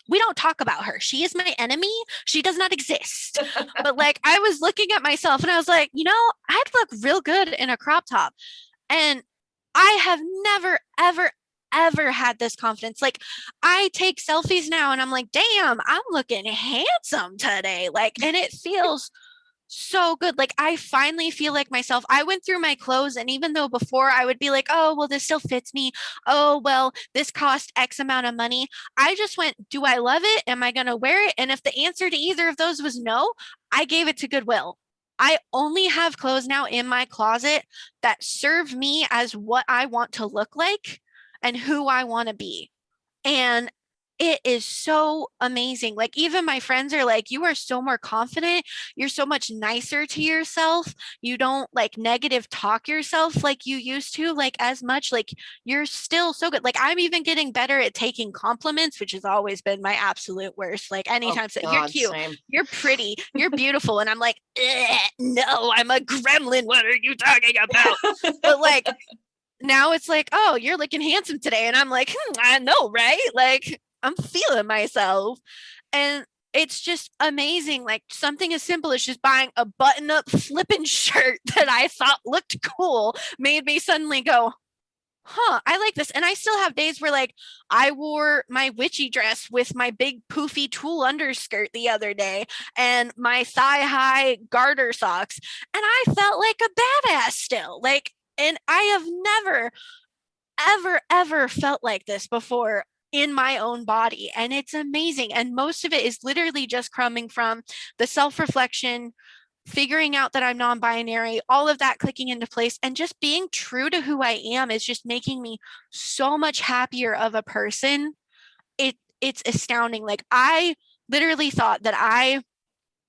We don't talk about her. She is my enemy. She does not exist. But like I was looking at myself and I was like, I'd look real good in a crop top. And I have never, ever had this confidence. Like I take selfies now and I'm like, damn, I'm looking handsome today. Like, and it feels so good. Like I finally feel like myself. I went through my clothes, and even though before I would be like, oh well, this still fits me, oh well, this cost X amount of money, I just went, do I love it? Am I going to wear it? And if the answer to either of those was no, I gave it to Goodwill. I only have clothes now in my closet that serve me as what I want to look like and who I want to be. And it is so amazing. Like, even my friends are like, you are so more confident. You're so much nicer to yourself. You don't like negative talk yourself like you used to, like as much. Like, you're still so good. Like, I'm even getting better at taking compliments, which has always been my absolute worst. Like, Oh anytime, so you're God, cute, same. you're pretty, you're beautiful. And I'm like, no, I'm a gremlin. What are you talking about? But like, now it's like, oh, you're looking handsome today. And I'm like, I know, right? Like, I'm feeling myself. And it's just amazing. Like, something as simple as just buying a button up flipping shirt that I thought looked cool made me suddenly go, huh, I like this. And I still have days where, like, I wore my witchy dress with my big poofy tulle underskirt the other day and my thigh high garter socks. And I felt like a badass still. Like, and I have never, ever felt like this before in my own body. And it's amazing. And most of it is literally just coming from the self reflection, figuring out that I'm non binary, all of that clicking into place, and just being true to who I am is just making me so much happier of a person. It's astounding. Like, I literally thought that I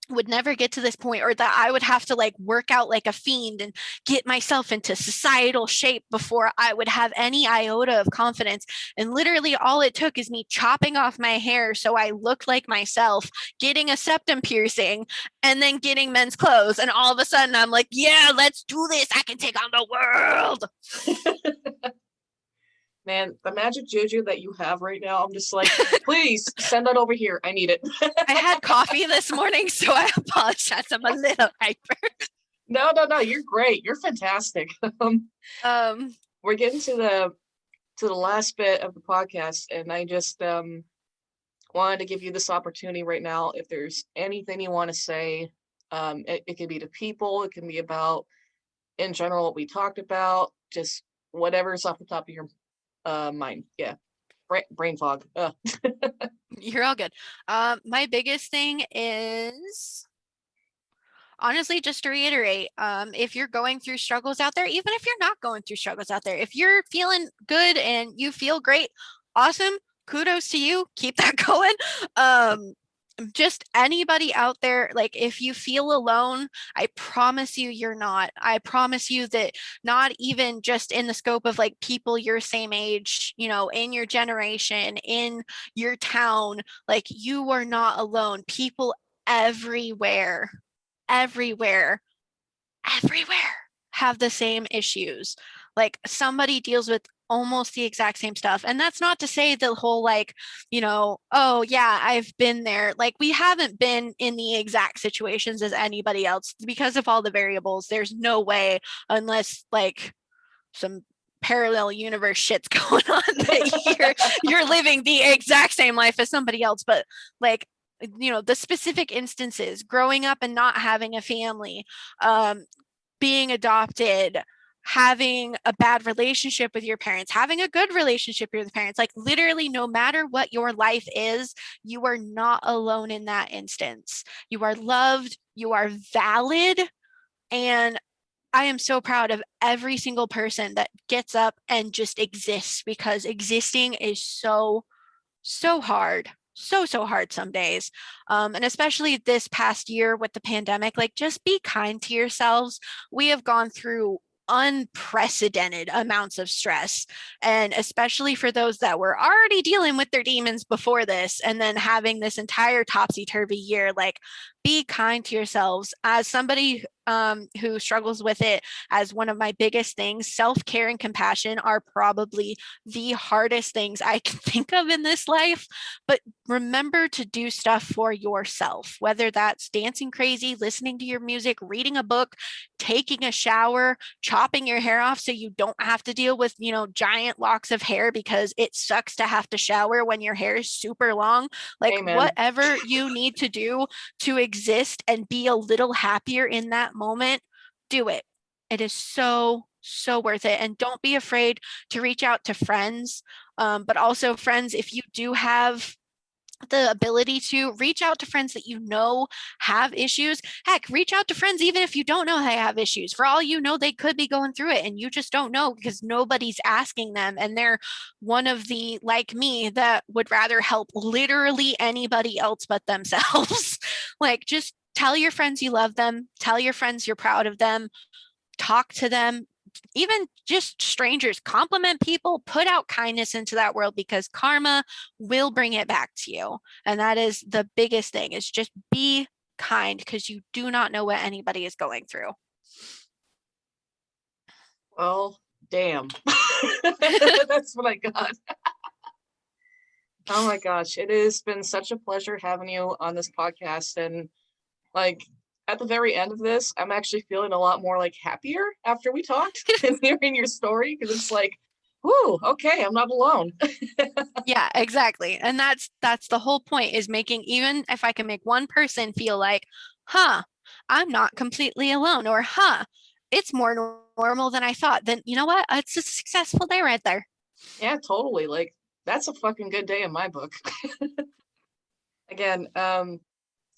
would never get to this point, or that I would have to like work out like a fiend and get myself into societal shape before I would have any iota of confidence. And literally all it took is me chopping off my hair so I looked like myself, getting a septum piercing, and then getting men's clothes. And all of a sudden I'm like, yeah, let's do this. I can take on the world. Man, the magic juju that you have right now, I'm just like, please send that over here. I need it. I had coffee this morning, so I apologize. I'm a little hyper. No. You're great. You're fantastic. Um, We're getting to the last bit of the podcast, and I just wanted to give you this opportunity right now. If there's anything you want to say, it could be to people, it can be about in general what we talked about, just whatever's off the top of your mind. Yeah, brain fog. you're all good. My biggest thing is honestly, just to reiterate, if you're going through struggles out there, even if you're not going through struggles out there, if you're feeling good and you feel great, awesome. Kudos to you. Keep that going. Um, just anybody out there, like, if you feel alone, I promise you you're not. I promise you that not even just in the scope of like people your same age, in your generation, in your town, like, you are not alone. People everywhere, everywhere, everywhere have the same issues. Like, somebody deals with almost the exact same stuff. And that's not to say the whole, like, oh yeah, I've been there. Like, we haven't been in the exact situations as anybody else because of all the variables. There's no way, unless like some parallel universe shit's going on, that you're living the exact same life as somebody else. But like, the specific instances, growing up and not having a family, um, being adopted, having a bad relationship with your parents, having a good relationship with your parents, like, literally, no matter what your life is, you are not alone in that instance. You are loved, you are valid. And I am so proud of every single person that gets up and just exists, because existing is so, so hard. So hard some days. And especially this past year with the pandemic, like, just be kind to yourselves. We have gone through unprecedented amounts of stress. And especially for those that were already dealing with their demons before this, and then having this entire topsy turvy year, like, be kind to yourselves. As somebody who struggles with it, as one of my biggest things, self care and compassion are probably the hardest things I can think of in this life. But remember to do stuff for yourself, whether that's dancing crazy, listening to your music, reading a book, taking a shower, chopping your hair off so you don't have to deal with, giant locks of hair because it sucks to have to shower when your hair is super long. Like, Amen. whatever you need to do to exist and be a little happier in that moment, do it. It is so, so worth it. And don't be afraid to reach out to friends. But also, friends, if you do have the ability to reach out to friends that you know have issues. Heck, reach out to friends even if you don't know they have issues. For all you know, they could be going through it and you just don't know because nobody's asking them. And they're one of the, like me, that would rather help literally anybody else but themselves. Like, just tell your friends you love them, tell your friends you're proud of them, talk to them, even just strangers, compliment people, put out kindness into that world because karma will bring it back to you. And that is the biggest thing, is just be kind because you do not know what anybody is going through. Well, damn. That's what I got. Oh my gosh, it has been such a pleasure having you on this podcast. And like at the very end of this, I'm actually feeling a lot more like happier after we talked and hearing your story, because it's like, whoo, okay, I'm not alone. Yeah, exactly. And that's the whole point, is making, even if I can make one person feel like, huh, I'm not completely alone, or it's more normal than I thought, then you know what? It's a successful day right there. Yeah, totally. Like that's a fucking good day in my book. Again,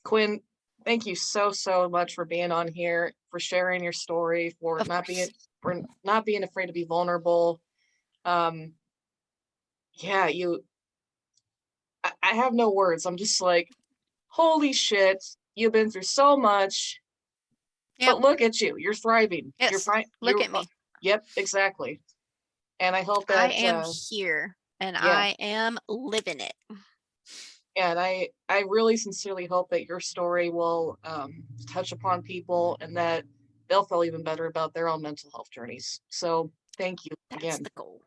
Quinn, thank you so much for being on here, for sharing your story, Of course. for not being afraid to be vulnerable. Um, yeah, I have no words. I'm just like, holy shit, you've been through so much, Yep. but look at you, you're thriving. You're Yes. fine. Look at me. Yep, exactly. And I hope I that, am here and yeah, I am living it. and I really sincerely hope that your story will touch upon people and that they'll feel even better about their own mental health journeys. So thank you That's again. the goal.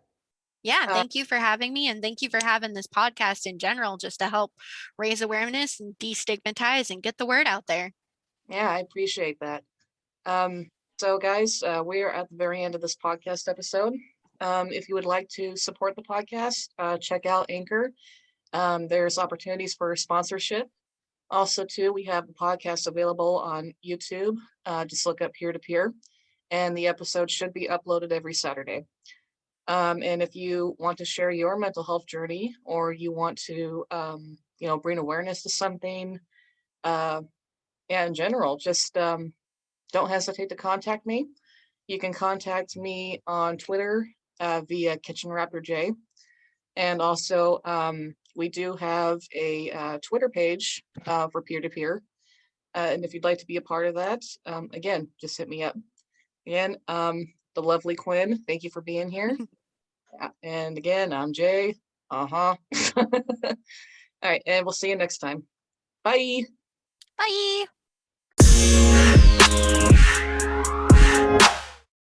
Yeah, Uh, thank you for having me, and thank you for having this podcast in general, just to help raise awareness and destigmatize and get the word out there. yeah, I appreciate that. Um, so guys, we are at the very end of this podcast episode. If you would like to support the podcast, check out Anchor. There's opportunities for sponsorship. Also, too, we have the podcast available on YouTube. Just look up Peer to Peer, and the episode should be uploaded every Saturday. And if you want to share your mental health journey, or you want to, bring awareness to something, uh, yeah, in general, just don't hesitate to contact me. You can contact me on Twitter via Kitchen Raptor J. And also, we do have a Twitter page for peer to peer. And if you'd like to be a part of that, again, just hit me up. Again, the lovely Quinn, thank you for being here. And again, I'm Jay. Uh-huh. All right, and we'll see you next time. Bye. Bye.